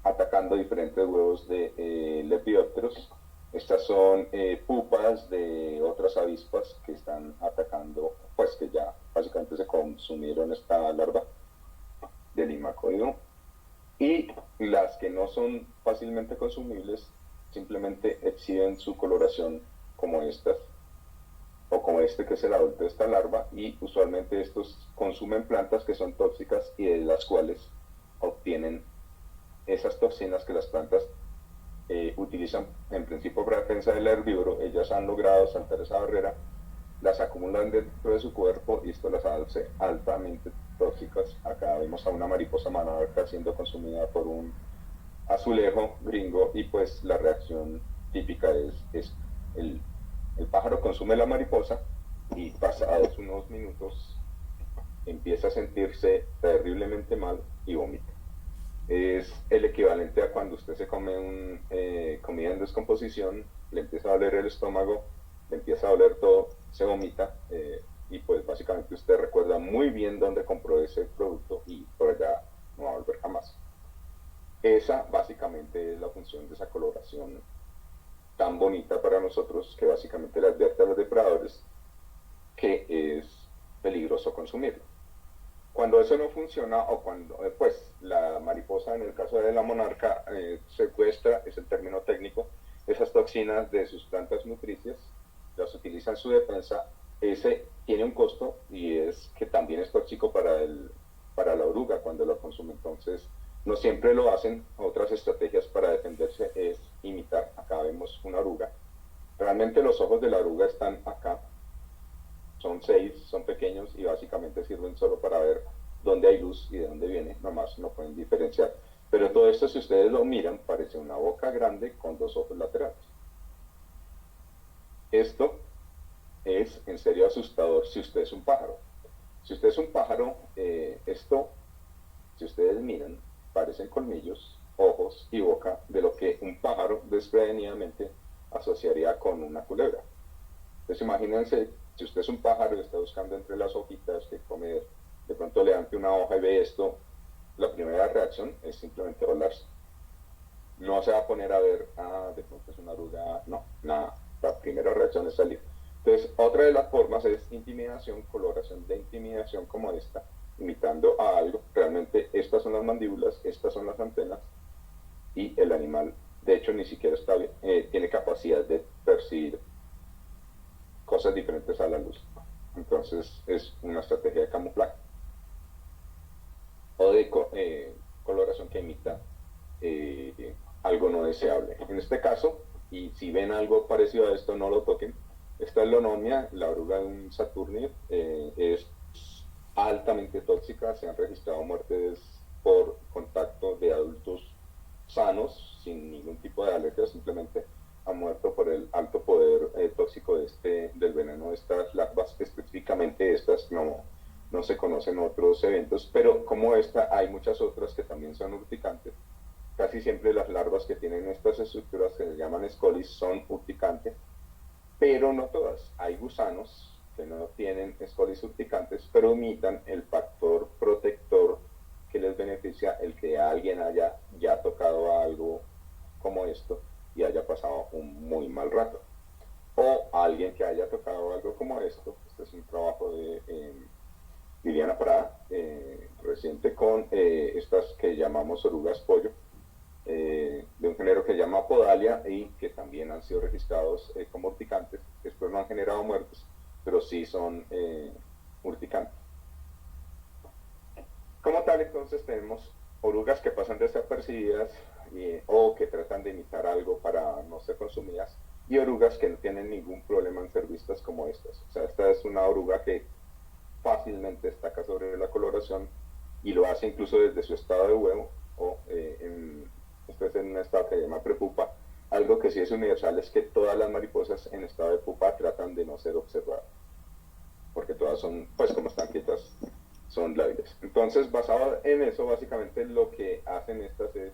atacando diferentes huevos de lepidópteros. Estas son pupas de otras avispas que están atacando, pues que ya básicamente se consumieron esta larva del limacóido. Y las que no son fácilmente consumibles simplemente exhiben su coloración como estas, o como este que es el adulto de esta larva, y usualmente estos consumen plantas que son tóxicas y de las cuales obtienen esas toxinas que las plantas utilizan en principio para defensa del herbívoro. Ellas han logrado saltar esa barrera, las acumulan dentro de su cuerpo y esto las hace altamente tóxicas. Acá vemos a una mariposa monarca siendo consumida por un azulejo gringo, y pues la reacción típica es el pájaro consume la mariposa y pasados unos minutos empieza a sentirse terriblemente mal y vomita. Es el equivalente a cuando usted se come comida en descomposición, le empieza a doler el estómago, le empieza a doler todo, se vomita, y pues básicamente usted recuerda muy bien dónde compró ese producto y por allá no va a volver jamás. Esa básicamente es la función de esa coloración tan bonita para nosotros, que básicamente le advierte a los depredadores que es peligroso consumirlo. Cuando eso no funciona, o cuando pues la mariposa, en el caso de la monarca, secuestra, es el término técnico, esas toxinas de sus plantas nutricias, las utiliza en su defensa. Ese tiene un costo, y es que también es tóxico para la oruga cuando lo consume. Entonces no siempre lo hacen. Otras estrategias para defenderse es imitar. Acá vemos una oruga. Realmente los ojos de la oruga están acá, son 6, son pequeños y básicamente sirven solo para ver dónde hay luz y de dónde viene, nomás no pueden diferenciar. Pero todo esto, si ustedes lo miran, parece una boca grande con 2 ojos laterales. Esto es en serio asustador si usted es un pájaro. Si usted es un pájaro, esto, si ustedes miran, parecen colmillos, ojos y boca de lo que un pájaro desprevenidamente asociaría con una culebra. Entonces imagínense, si usted es un pájaro y está buscando entre las hojitas que comer, de pronto levante una hoja y ve esto, la primera reacción es simplemente volarse. No se va a poner a ver, de pronto es una oruga, no, nada. La primera reacción es salir. Entonces, otra de las formas es intimidación, coloración de intimidación como esta, imitando a algo. Realmente estas son las mandíbulas, estas son las antenas, y el animal, de hecho, ni siquiera tiene capacidad de percibir cosas diferentes a la luz. Entonces es una estrategia de camuflaje o de coloración que imita algo no deseable. En este caso, y si ven algo parecido a esto, no lo toquen. Esta es la Lonomia, la oruga de un Saturnid, es altamente tóxica. Se han registrado muertes por contacto de adultos sanos, sin ningún tipo de alergia, simplemente ha muerto por el alto poder tóxico del veneno de estas larvas. Específicamente estas no se conocen otros eventos, pero como esta hay muchas otras que también son urticantes. Casi siempre las larvas que tienen estas estructuras, que se llaman scolis, son urticantes, pero no todas. Hay gusanos que no tienen scolis urticantes, pero imitan el factor protector que les beneficia el que alguien haya ya tocado algo como esto y haya pasado un muy mal rato. O alguien que haya tocado algo como esto. Este es un trabajo de Liliana Prada, reciente, con estas que llamamos orugas pollo, de un género que se llama Podalia, y que también han sido registrados como urticantes. Estos no han generado muertes, pero sí son urticantes. Como tal, entonces tenemos orugas que pasan desapercibidas o que tratan de imitar algo para no ser consumidas, y orugas que no tienen ningún problema en ser vistas como estas. O sea, esta es una oruga que fácilmente destaca sobre la coloración y lo hace incluso desde su estado de huevo o esto es en un estado que se llama prepupa. Algo que sí es universal es que todas las mariposas en estado de pupa tratan de no ser observadas, porque todas son, pues como están quietas, son lábiles. Entonces, basado en eso, básicamente lo que hacen estas es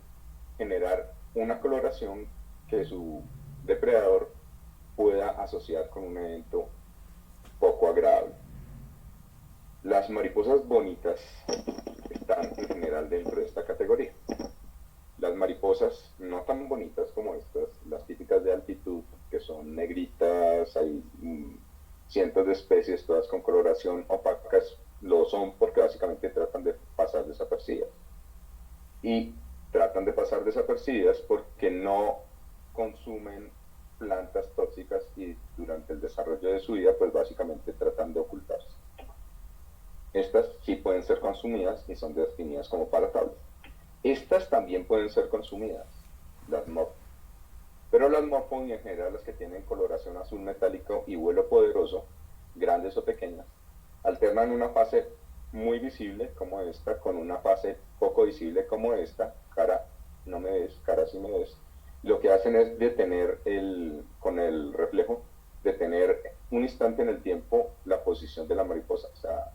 generar una coloración que su depredador pueda asociar con un evento poco agradable. Las mariposas bonitas están en general dentro de esta categoría. Las mariposas no tan bonitas como estas, las típicas de altitud, que son negritas, hay cientos de especies, todas con coloración opacas, lo son porque básicamente tratan de pasar desapercibidas. Y tratan de pasar desapercibidas porque no consumen plantas tóxicas y durante el desarrollo de su vida, pues básicamente tratan de ocultarse. Estas sí pueden ser consumidas y son definidas como palatables. Estas también pueden ser consumidas, las morfo. Pero las morfo, en general, las que tienen coloración azul metálico y vuelo poderoso, grandes o pequeñas, alternan una fase muy visible como esta con una fase poco visible como esta, cara no me ves, cara sí me ves. Lo que hacen es detener con el reflejo, detener un instante en el tiempo la posición de la mariposa. O sea,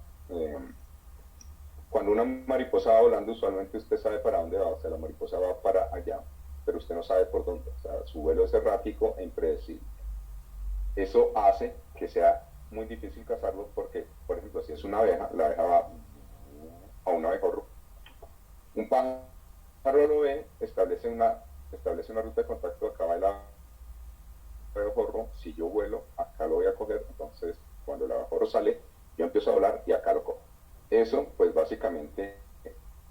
cuando una mariposa va volando, usualmente usted sabe para dónde va, o sea, la mariposa va para allá, pero usted no sabe por dónde, o sea, su vuelo es errático e impredecible. Eso hace que sea muy difícil cazarlo porque, por ejemplo, si es una abeja, la abeja va a un abejorro. Un pájaro lo ve, establece una ruta de contacto, acá va el abejorro, si yo vuelo, acá lo voy a coger, entonces cuando el abejorro sale, yo empiezo a volar y acá lo cojo. Eso, pues básicamente,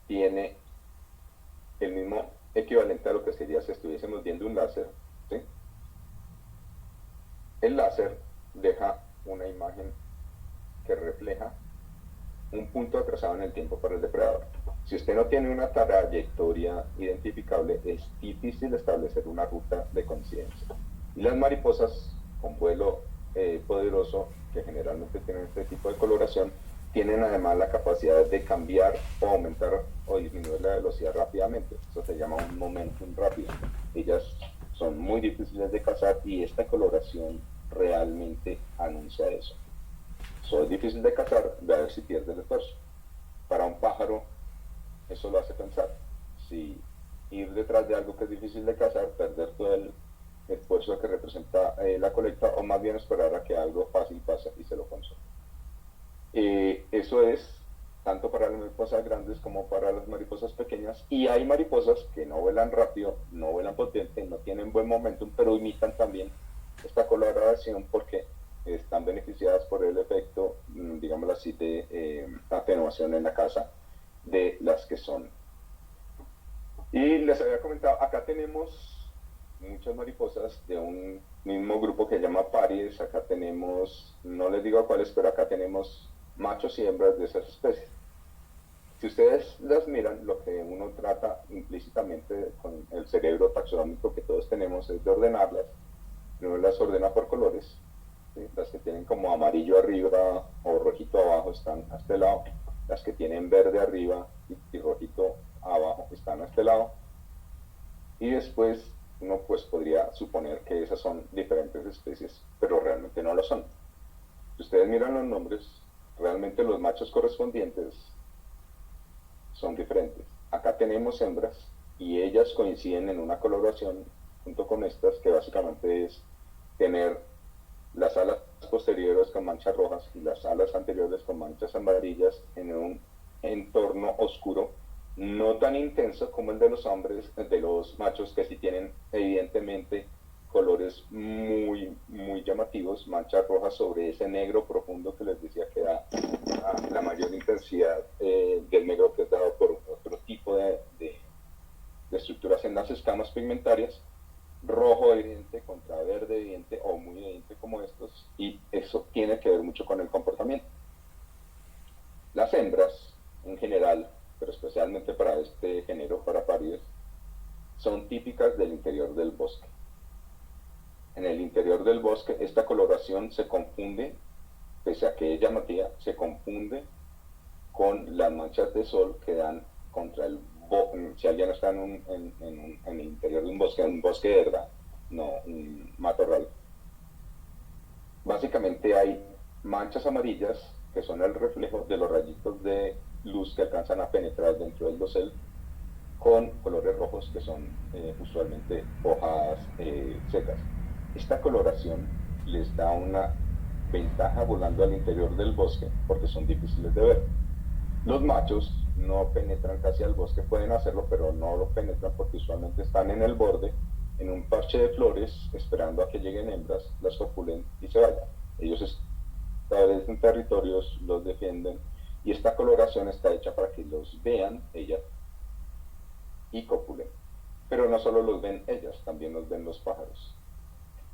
tiene el mismo equivalente a lo que sería si estuviésemos viendo un láser, ¿sí? El láser deja una imagen que refleja un punto atrasado en el tiempo para el depredador. Si usted no tiene una trayectoria identificable, es difícil establecer una ruta de coincidencia. Y las mariposas con vuelo poderoso, que generalmente tienen este tipo de coloración, tienen además la capacidad de cambiar o aumentar o disminuir la velocidad rápidamente. Eso se llama un momentum rápido. Ellas son muy difíciles de cazar y esta coloración realmente anuncia eso. Eso es difícil de cazar, de a ver si pierde el esfuerzo. Para un pájaro, eso lo hace pensar. Si ir detrás de algo que es difícil de cazar, perder todo el esfuerzo que representa la colecta, o más bien esperar a que algo fácil pase y se lo consume. Eso es tanto para las mariposas grandes como para las mariposas pequeñas, y hay mariposas que no vuelan rápido, no vuelan potente, no tienen buen momentum, pero imitan también esta coloración porque están beneficiadas por el efecto, digámoslo así, de atenuación en la caza de las que son. Y les había comentado, acá tenemos muchas mariposas de un mismo grupo que se llama Paries. Acá tenemos, no les digo cuáles, pero acá tenemos machos y hembras de esas especies. Si ustedes las miran, lo que uno trata implícitamente con el cerebro taxonómico que todos tenemos es de ordenarlas. Uno las ordena por colores, ¿sí? Las que tienen como amarillo arriba o rojito abajo están a este lado, las que tienen verde arriba y rojito abajo están a este lado, y después uno pues podría suponer que esas son diferentes especies, pero realmente no lo son. Si ustedes miran los nombres, realmente los machos correspondientes son diferentes. Acá tenemos hembras y ellas coinciden en una coloración junto con estas, que básicamente es tener las alas posteriores con manchas rojas y las alas anteriores con manchas amarillas en un entorno oscuro, no tan intenso como el de los hombres, de los machos, que sí tienen evidentemente colores muy, muy llamativos, manchas rojas sobre ese negro profundo que les decía que da la mayor intensidad del negro, que es dado por otro tipo de estructuras en las escamas pigmentarias, rojo evidente contra este género Paraparides son típicas del interior del bosque. En el interior del bosque esta coloración se confunde, pese a que es llamativa, se confunde con las manchas de sol que dan contra el bosque. Si alguien está en el interior de un bosque de verdad, no un matorral, básicamente hay manchas amarillas que son el reflejo de los rayitos de luz que alcanzan a penetrar dentro del dosel, con colores rojos que son usualmente hojas secas. Esta coloración les da una ventaja volando al interior del bosque porque son difíciles de ver. Los machos no penetran casi al bosque, pueden hacerlo, pero no lo penetran porque usualmente están en el borde, en un parche de flores, esperando a que lleguen hembras, las copulen y se vayan. Ellos establecen territorios, los defienden, y esta coloración está hecha para que los vean ellas y copulen. Pero no solo los ven ellas, también los ven los pájaros.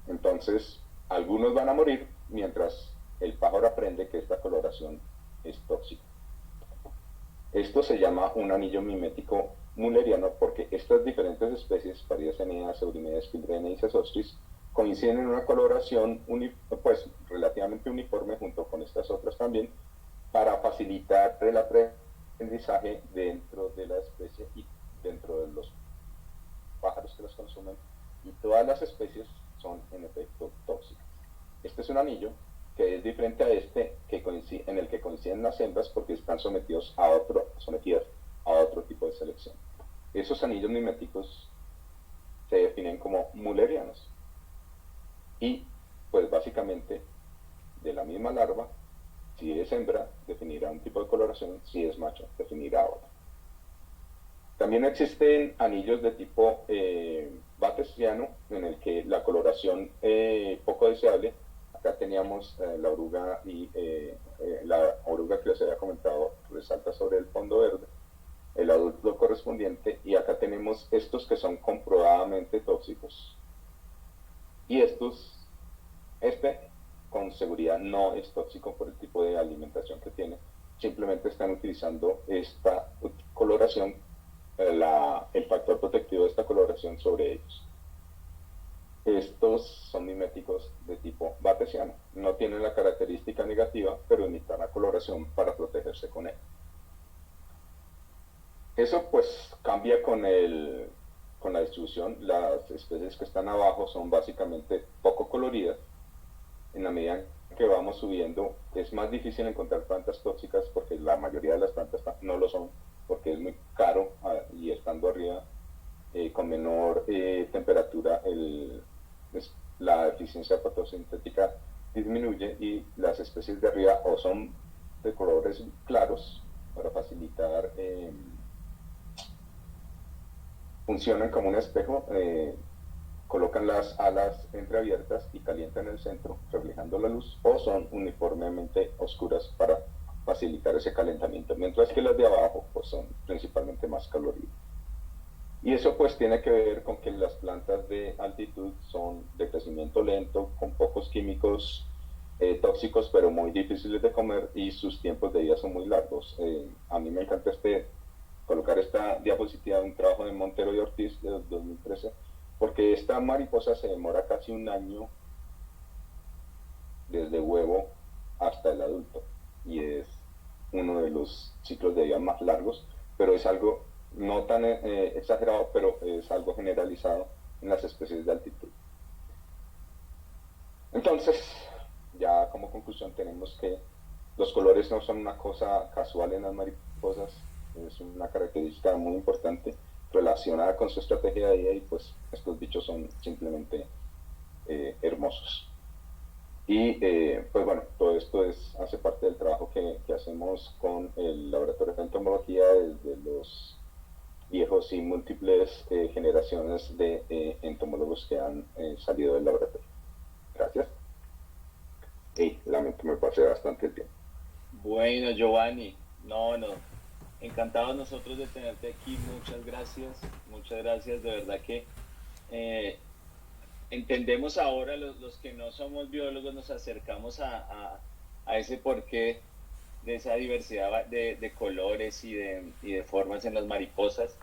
Entonces, algunos van a morir mientras el pájaro aprende que esta coloración es tóxica. Esto se llama un anillo mimético mulleriano porque estas diferentes especies, Parias eneas, Eurymedea, Spilrenia y Sesostris, coinciden en una coloración pues, relativamente uniforme junto con estas otras también, para facilitar el aprendizaje dentro de la especie y dentro de los pájaros que las consumen, y todas las especies son en efecto tóxicas. Este es un anillo que es diferente a este en el que coinciden las hembras porque están sometidas a otro tipo de selección. Esos anillos miméticos se definen como mullerianos y pues básicamente de la misma larva, si es hembra definirá un tipo de coloración, si es macho definirá otro. También existen anillos de tipo batesiano, en el que la coloración poco deseable. Acá teníamos la oruga que les había comentado resalta sobre el fondo verde, el adulto correspondiente, y acá tenemos estos que son comprobadamente tóxicos. Y este con seguridad no es tóxico por el tipo de alimentación que tiene, simplemente están utilizando esta coloración, el factor protectivo de esta coloración sobre ellos. Estos son miméticos de tipo batesiano. No tienen la característica negativa, pero imitan la coloración para protegerse con él. Eso pues cambia con la distribución. Las especies que están abajo son básicamente poco coloridas. En la medida que vamos subiendo es más difícil encontrar plantas tóxicas porque la mayoría de las plantas no lo son, porque es muy caro, y estando arriba con menor temperatura la eficiencia fotosintética disminuye, y las especies de arriba o son de colores claros para facilitar, funcionan como un espejo, colocan las alas entreabiertas y calientan el centro reflejando la luz, o son uniformemente oscuras para facilitar ese calentamiento, mientras que las de abajo pues son principalmente más coloridas. Y eso pues tiene que ver con que las plantas de altitud son de crecimiento lento, con pocos químicos tóxicos, pero muy difíciles de comer, y sus tiempos de vida son muy largos. A mí me encanta colocar esta diapositiva de un trabajo de Montero y Ortiz de 2013, porque esta mariposa se demora casi un año desde huevo hasta el adulto, y es uno de los ciclos de vida más largos, pero es algo no tan exagerado, pero es algo generalizado en las especies de altitud. Entonces, ya como conclusión tenemos que los colores no son una cosa casual en las mariposas, es una característica muy importante relacionada con su estrategia de vida, y pues estos bichos son simplemente hermosos. Y pues bueno, todo esto hace parte del trabajo que hacemos con el laboratorio de entomología desde los viejos y múltiples generaciones de entomólogos que han salido del laboratorio. Gracias. Y lamento me pasé bastante tiempo. Bueno, Giovanni, no, encantados nosotros de tenerte aquí, muchas gracias, de verdad que entendemos ahora los que no somos biólogos, nos acercamos a ese porqué de esa diversidad de colores y de formas en las mariposas.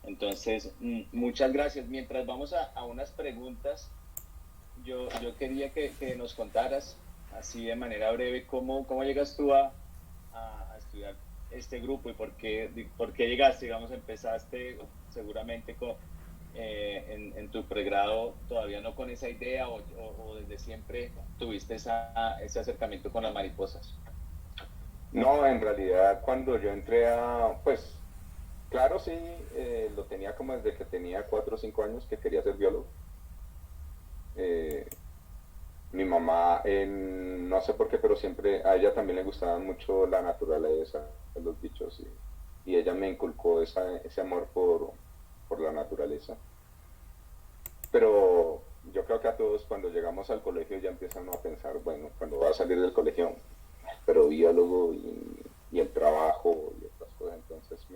Entonces, muchas gracias. Mientras vamos a unas preguntas, yo quería que nos contaras, así de manera breve, cómo llegas tú a estudiar este grupo y por qué llegaste, digamos, empezaste seguramente en tu pregrado todavía no con esa idea o desde siempre tuviste ese acercamiento con las mariposas. No, en realidad cuando yo entré pues, claro, sí, lo tenía como desde que tenía 4 o 5 años que quería ser biólogo. Eh, Mi mamá, no sé por qué, pero siempre a ella también le gustaba mucho la naturaleza, los bichos, y ella me inculcó ese amor por la naturaleza. Pero yo creo que a todos cuando llegamos al colegio ya empiezan a pensar, bueno, cuando va a salir del colegio, pero biólogo y el trabajo y otras cosas, entonces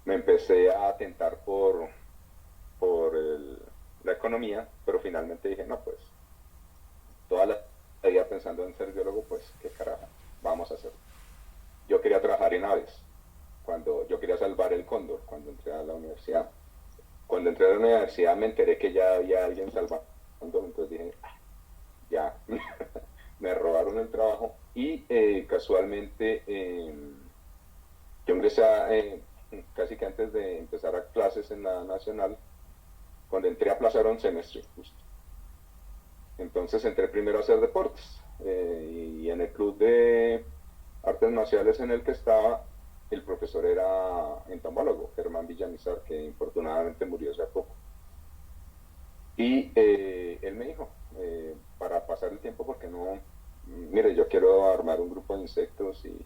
me empecé a atentar por la economía, pero finalmente dije, no, pues toda la vida pensando en ser biólogo, pues qué carajo, vamos a hacerlo. Yo quería trabajar en aves, cuando yo quería salvar el cóndor, cuando entré a la universidad. Cuando entré a la universidad me enteré que ya había alguien salvando, entonces dije, ya, me robaron el trabajo y casualmente yo ingresé casi que antes de empezar a clases en la nacional, cuando entré aplazaron semestre justo. Entonces entré primero a hacer deportes y en el club de artes marciales en el que estaba, el profesor era entomólogo, Germán Villamizar, que infortunadamente murió hace poco. Y él me dijo, para pasar el tiempo, porque no, mire, yo quiero armar un grupo de insectos y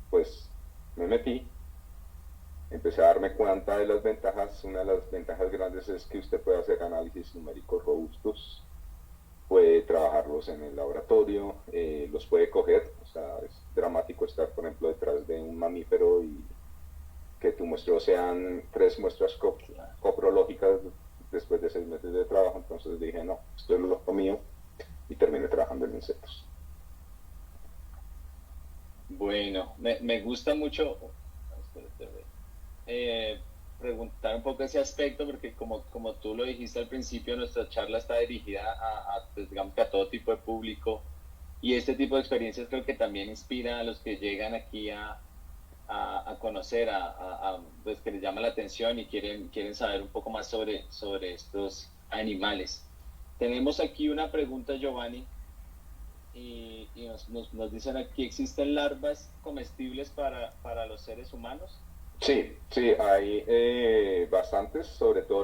pues me metí, empecé a darme cuenta de las ventajas. Una de las ventajas grandes es que usted puede hacer análisis numéricos robustos, puede trabajarlos en el laboratorio, los puede coger, o sea, es dramático estar, por ejemplo, detrás de un mamífero y que tu muestreo sean 3 muestras coprológicas después de 6 meses de trabajo. Entonces dije, no, esto es lo mío, y terminé trabajando en insectos. Bueno, me gusta mucho eh, preguntar un poco ese aspecto porque como tú lo dijiste al principio, nuestra charla está dirigida pues, digamos que a todo tipo de público y este tipo de experiencias creo que también inspira a los que llegan aquí a conocer, pues que les llama la atención y quieren saber un poco más sobre estos animales. Tenemos aquí una pregunta, Giovanni, y nos dicen aquí, ¿existen larvas comestibles para los seres humanos? Sí, sí, hay bastantes, sobre todo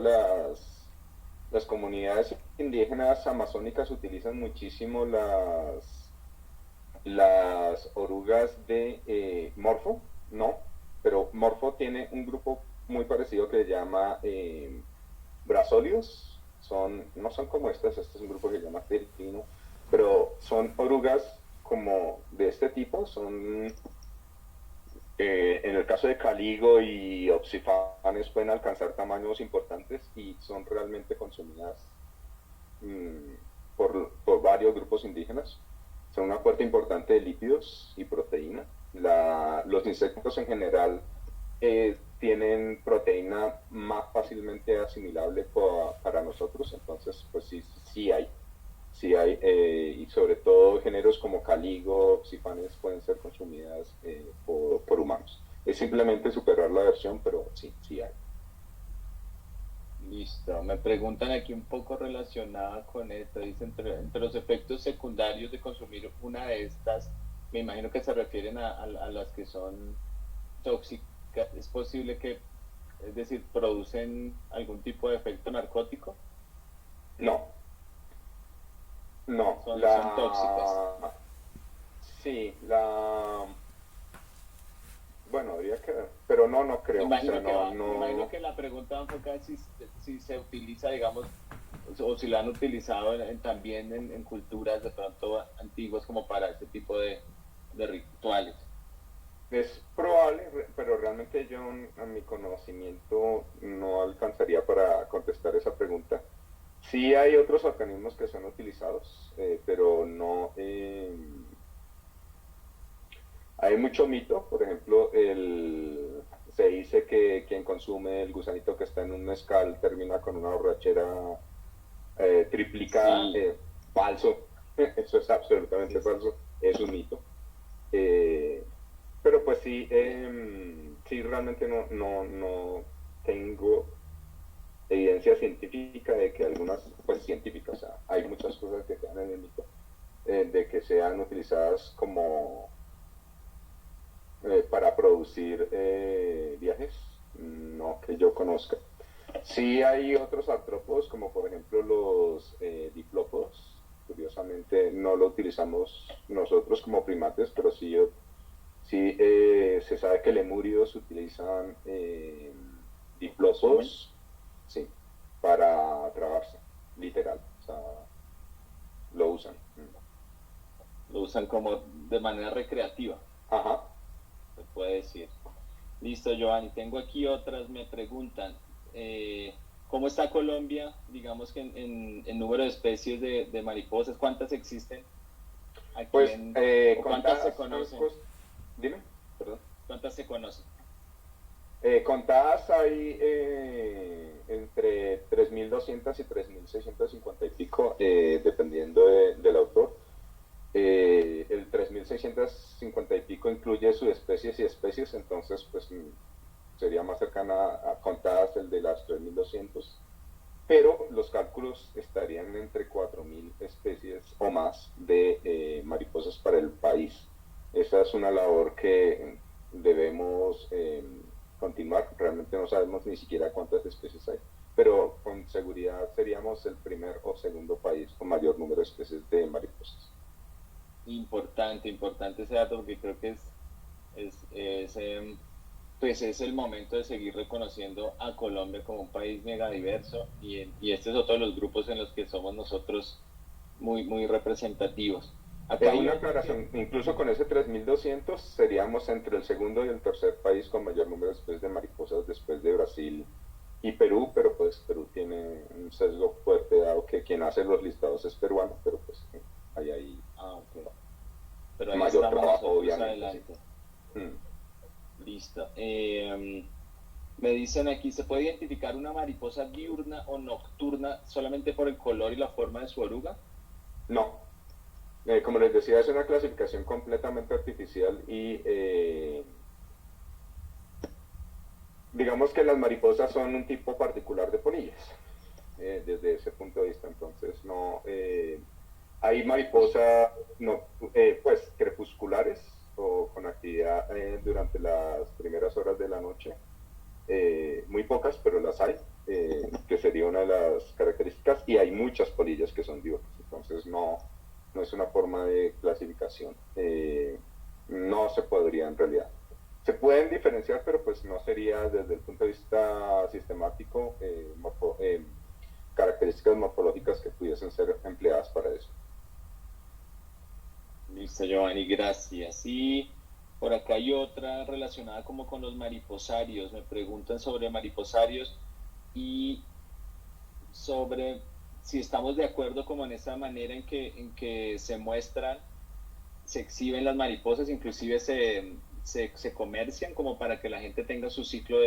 las comunidades indígenas amazónicas utilizan muchísimo las orugas de Morfo, ¿no? Pero Morfo tiene un grupo muy parecido que se llama Brasolius. No son como estas, este es un grupo que se llama Terifino, pero son orugas como de este tipo, son en el caso de Caligo y Opsifanes pueden alcanzar tamaños importantes y son realmente consumidas mmm, por varios grupos indígenas. Son una fuente importante de lípidos y proteína. Los insectos en general tienen proteína más fácilmente asimilable para nosotros, entonces pues sí, sí hay, y sobre todo géneros como Caligo, Psifanes pueden ser consumidas por humanos. Es simplemente superar la versión, pero sí, sí hay. Listo. Me preguntan aquí un poco relacionada con esto. Dice, entre los efectos secundarios de consumir una de estas, me imagino que se refieren a las que son tóxicas. ¿Es posible que, es decir, producen algún tipo de efecto narcótico? No, no, Son tóxicas. sí, bueno, habría que ver, pero no, no creo, o sea, no, Me imagino no, que la pregunta va enfocada si se utiliza, digamos, o si lo han utilizado también en culturas de pronto antiguas como para este tipo de rituales. es probable, pero realmente yo a mi conocimiento no alcanzaría para contestar esa pregunta. Sí hay otros organismos que son utilizados, pero no, hay mucho mito, por ejemplo, se dice que quien consume el gusanito que está en un mezcal termina con una borrachera triplicada. Sí, Falso, eso es absolutamente sí, sí. falso, es un mito. Eh, pero pues sí, sí realmente no tengo evidencia científica de que algunas, pues científicas, o sea, hay muchas cosas que quedan en el mito, de que sean utilizadas como para producir viajes, no que yo conozca. Sí hay otros artrópodos, como por ejemplo los diplópodos. Curiosamente no lo utilizamos nosotros como primates, pero sí se sabe que lemurios utilizan ¿Consumen? diplópodos, sí, para trabarse, literal. O sea, lo usan. Lo usan como de manera recreativa, Ajá. se puede decir. Listo, Giovanni. Tengo aquí otras, me preguntan, ¿cómo está Colombia? Digamos que en número de especies de mariposas, ¿cuántas existen aquí Pues o cuántas se contadas, conocen? dime, perdón. ¿Cuántas se conocen? Contadas hay entre 3.200 y 3.650 y pico, dependiendo del autor. El 3.650 y pico incluye subespecies y especies, entonces pues sería más cercana a contadas el de las 3.200, pero los cálculos estarían entre 4.000 especies o más de mariposas para el país. Esa es una labor que debemos continuar. Realmente no sabemos ni siquiera cuántas especies hay, pero con seguridad seríamos el primer o segundo país con mayor número de especies de mariposas. Importante, importante ese dato porque creo que pues es el momento de seguir reconociendo a Colombia como un país megadiverso y este es otro de los grupos en los que somos nosotros muy representativos. Acá hay Una otro que, aclaración, incluso con ese 3.200 seríamos entre el segundo y el tercer país con mayor número de especies de mariposas después de Brasil y Perú, pero pues Perú tiene un sesgo fuerte dado que quien hace los listados es peruano, pero pues hay ahí ok, pero ahí mayor estamos trabajo nosotros obviamente, sí. adelante. Mm. Listo. Me dicen aquí, ¿se puede identificar una mariposa diurna o nocturna solamente por el color y la forma de su oruga? No, como les decía, es una clasificación completamente artificial y digamos que las mariposas son un tipo particular de polillas, desde ese punto de vista. Entonces, no, hay mariposas no, pues crepusculares o con actividad durante las primeras horas de la noche. Muy pocas, pero las hay, que sería una de las características. Y hay muchas polillas que son diurnas. Entonces, no es una forma de clasificación. No se podría en realidad. Se pueden diferenciar, pero pues no sería desde el punto de vista sistemático características morfológicas que pudiesen ser empleadas para eso. Listo, Giovanni, gracias. Y por acá hay otra relacionada como con los mariposarios. Me preguntan sobre mariposarios y sobre si estamos de acuerdo como en esa manera en que se muestran, se exhiben las mariposas, inclusive se comercian como para que la gente tenga su ciclo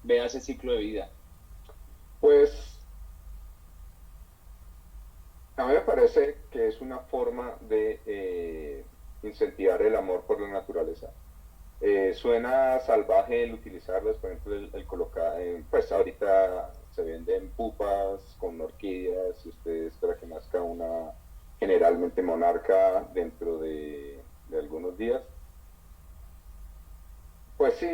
vea ese ciclo de vida. Pues a mí me parece que es una forma de incentivar el amor por la naturaleza. Suena salvaje el utilizarlas, por ejemplo, el colocar, pues ahorita se venden pupas con orquídeas, si usted espera que nazca una generalmente monarca dentro de algunos días. Pues sí,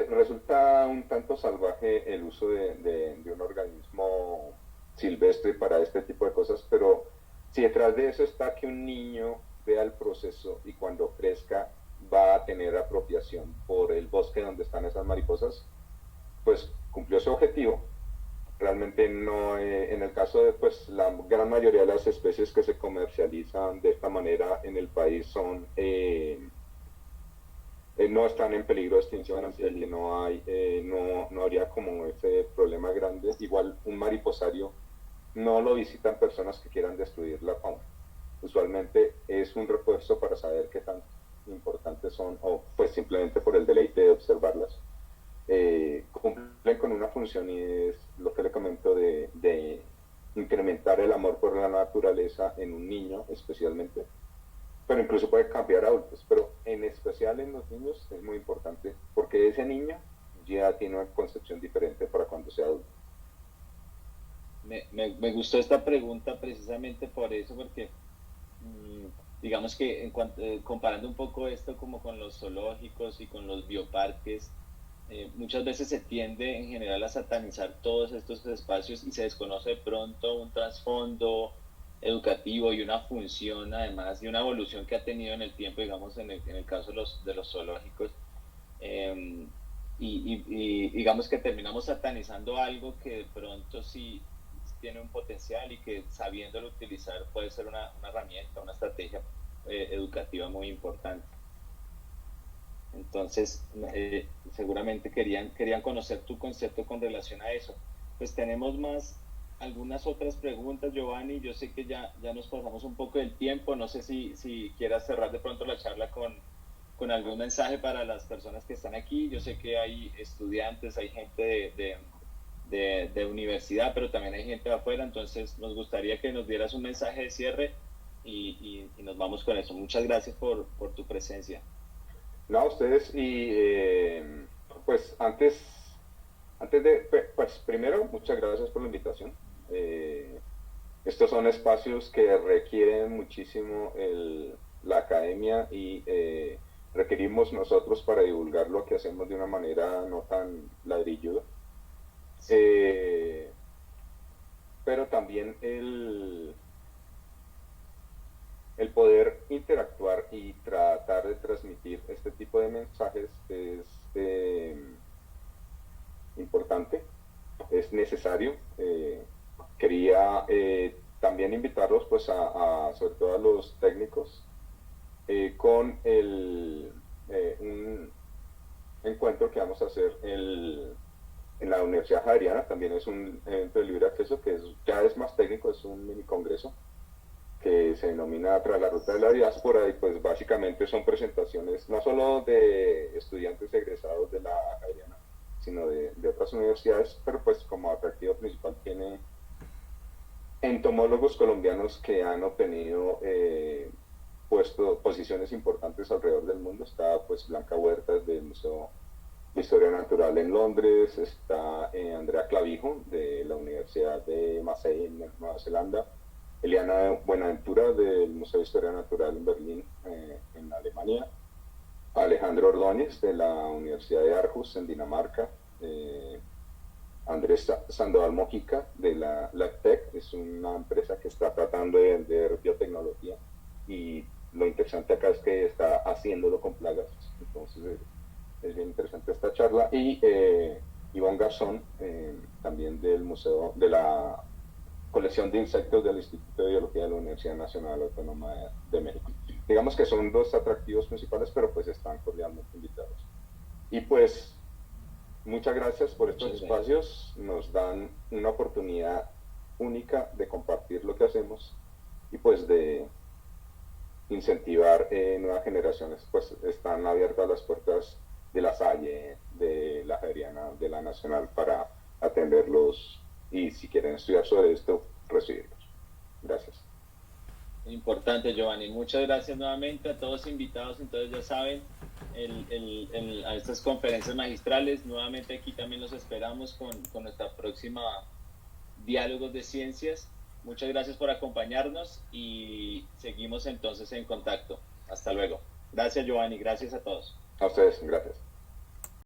resulta un tanto salvaje el uso de un organismo silvestre para este tipo de cosas, pero si detrás de eso está que un niño vea el proceso y cuando crezca va a tener apropiación por el bosque donde están esas mariposas, pues cumplió su objetivo. Realmente no, en el caso de pues la gran mayoría de las especies que se comercializan de esta manera en el país son no están en peligro de extinción, así que no hay, no habría como ese problema grande. Igual un mariposario no lo visitan personas que quieran destruir la fauna. Usualmente es un refuerzo para saber qué tanto. importantes son, o pues simplemente por el deleite de observarlas, cumplen con una función y es lo que le comento de incrementar el amor por la naturaleza en un niño especialmente, pero incluso puede cambiar a adultos, pero en especial en los niños es muy importante porque ese niño ya tiene una concepción diferente para cuando sea adulto. Me gustó esta pregunta precisamente por eso, porque digamos que comparando un poco esto como con los zoológicos y con los bioparques, muchas veces se tiende en general a satanizar todos estos espacios y se desconoce de pronto un trasfondo educativo y una función además y una evolución que ha tenido en el tiempo, digamos en el caso de los zoológicos. eh, y digamos que terminamos satanizando algo que de pronto sí tiene un potencial y que sabiéndolo utilizar puede ser una herramienta, una estrategia educativa muy importante. Entonces, seguramente querían conocer tu concepto con relación a eso. Pues tenemos más, algunas otras preguntas, Giovanni. Yo sé que ya nos pasamos un poco del tiempo. No sé si quieras cerrar de pronto la charla con algún mensaje para las personas que están aquí. Yo sé que hay estudiantes, hay gente de universidad, pero también hay gente de afuera. Entonces, nos gustaría que nos dieras un mensaje de cierre y nos vamos con eso. Muchas gracias por tu presencia. No, a ustedes y pues antes de, pues primero, muchas gracias por la invitación. Eh, Estos son espacios que requieren muchísimo la academia y requerimos nosotros para divulgar lo que hacemos de una manera no tan ladrilluda. Eh, pero también el poder interactuar y tratar de transmitir este tipo de mensajes es importante, es necesario. Quería también invitarlos pues sobre todo a los técnicos con un encuentro que vamos a hacer en la Universidad Javeriana. También es un evento de libre acceso que ya es más técnico, es un mini congreso que se denomina Tras la Ruta de la Diáspora, y pues básicamente son presentaciones no solo de estudiantes egresados de la Javeriana, sino de otras universidades, pero pues como atractivo principal tiene entomólogos colombianos que han obtenido posiciones importantes alrededor del mundo. Está pues Blanca Huertas del Museo de Historia Natural en Londres, está Andrea Clavijo de la Universidad de Massey en Nueva Zelanda, Eliana Buenaventura del Museo de Historia Natural en Berlín, en Alemania, Alejandro Ordóñez de la Universidad de Aarhus en Dinamarca, Andrés Sandoval Mojica de la LabTech, es una empresa que está tratando de vender biotecnología y lo interesante acá es que está haciéndolo con plagas, entonces es bien interesante esta charla. Y Ivonne Garzón, también del Museo de la Colección de Insectos del Instituto de Biología de la Universidad Nacional Autónoma de México. Digamos que son dos atractivos principales, pero pues están cordialmente invitados. Y pues muchas gracias por estos espacios, nos dan una oportunidad única de compartir lo que hacemos y pues de incentivar nuevas generaciones. Pues están abiertas las puertas de la Salle, de la Javeriana, de la Nacional para atenderlos y si quieren estudiar sobre esto, recibirlos. Gracias. Importante, Giovanni. Muchas gracias nuevamente a todos invitados. Entonces ya saben, a estas conferencias magistrales, nuevamente aquí también los esperamos con nuestra próxima Diálogos de Ciencias. Muchas gracias por acompañarnos y seguimos entonces en contacto. Hasta luego. Gracias, Giovanni. Gracias a todos. A ustedes, gracias.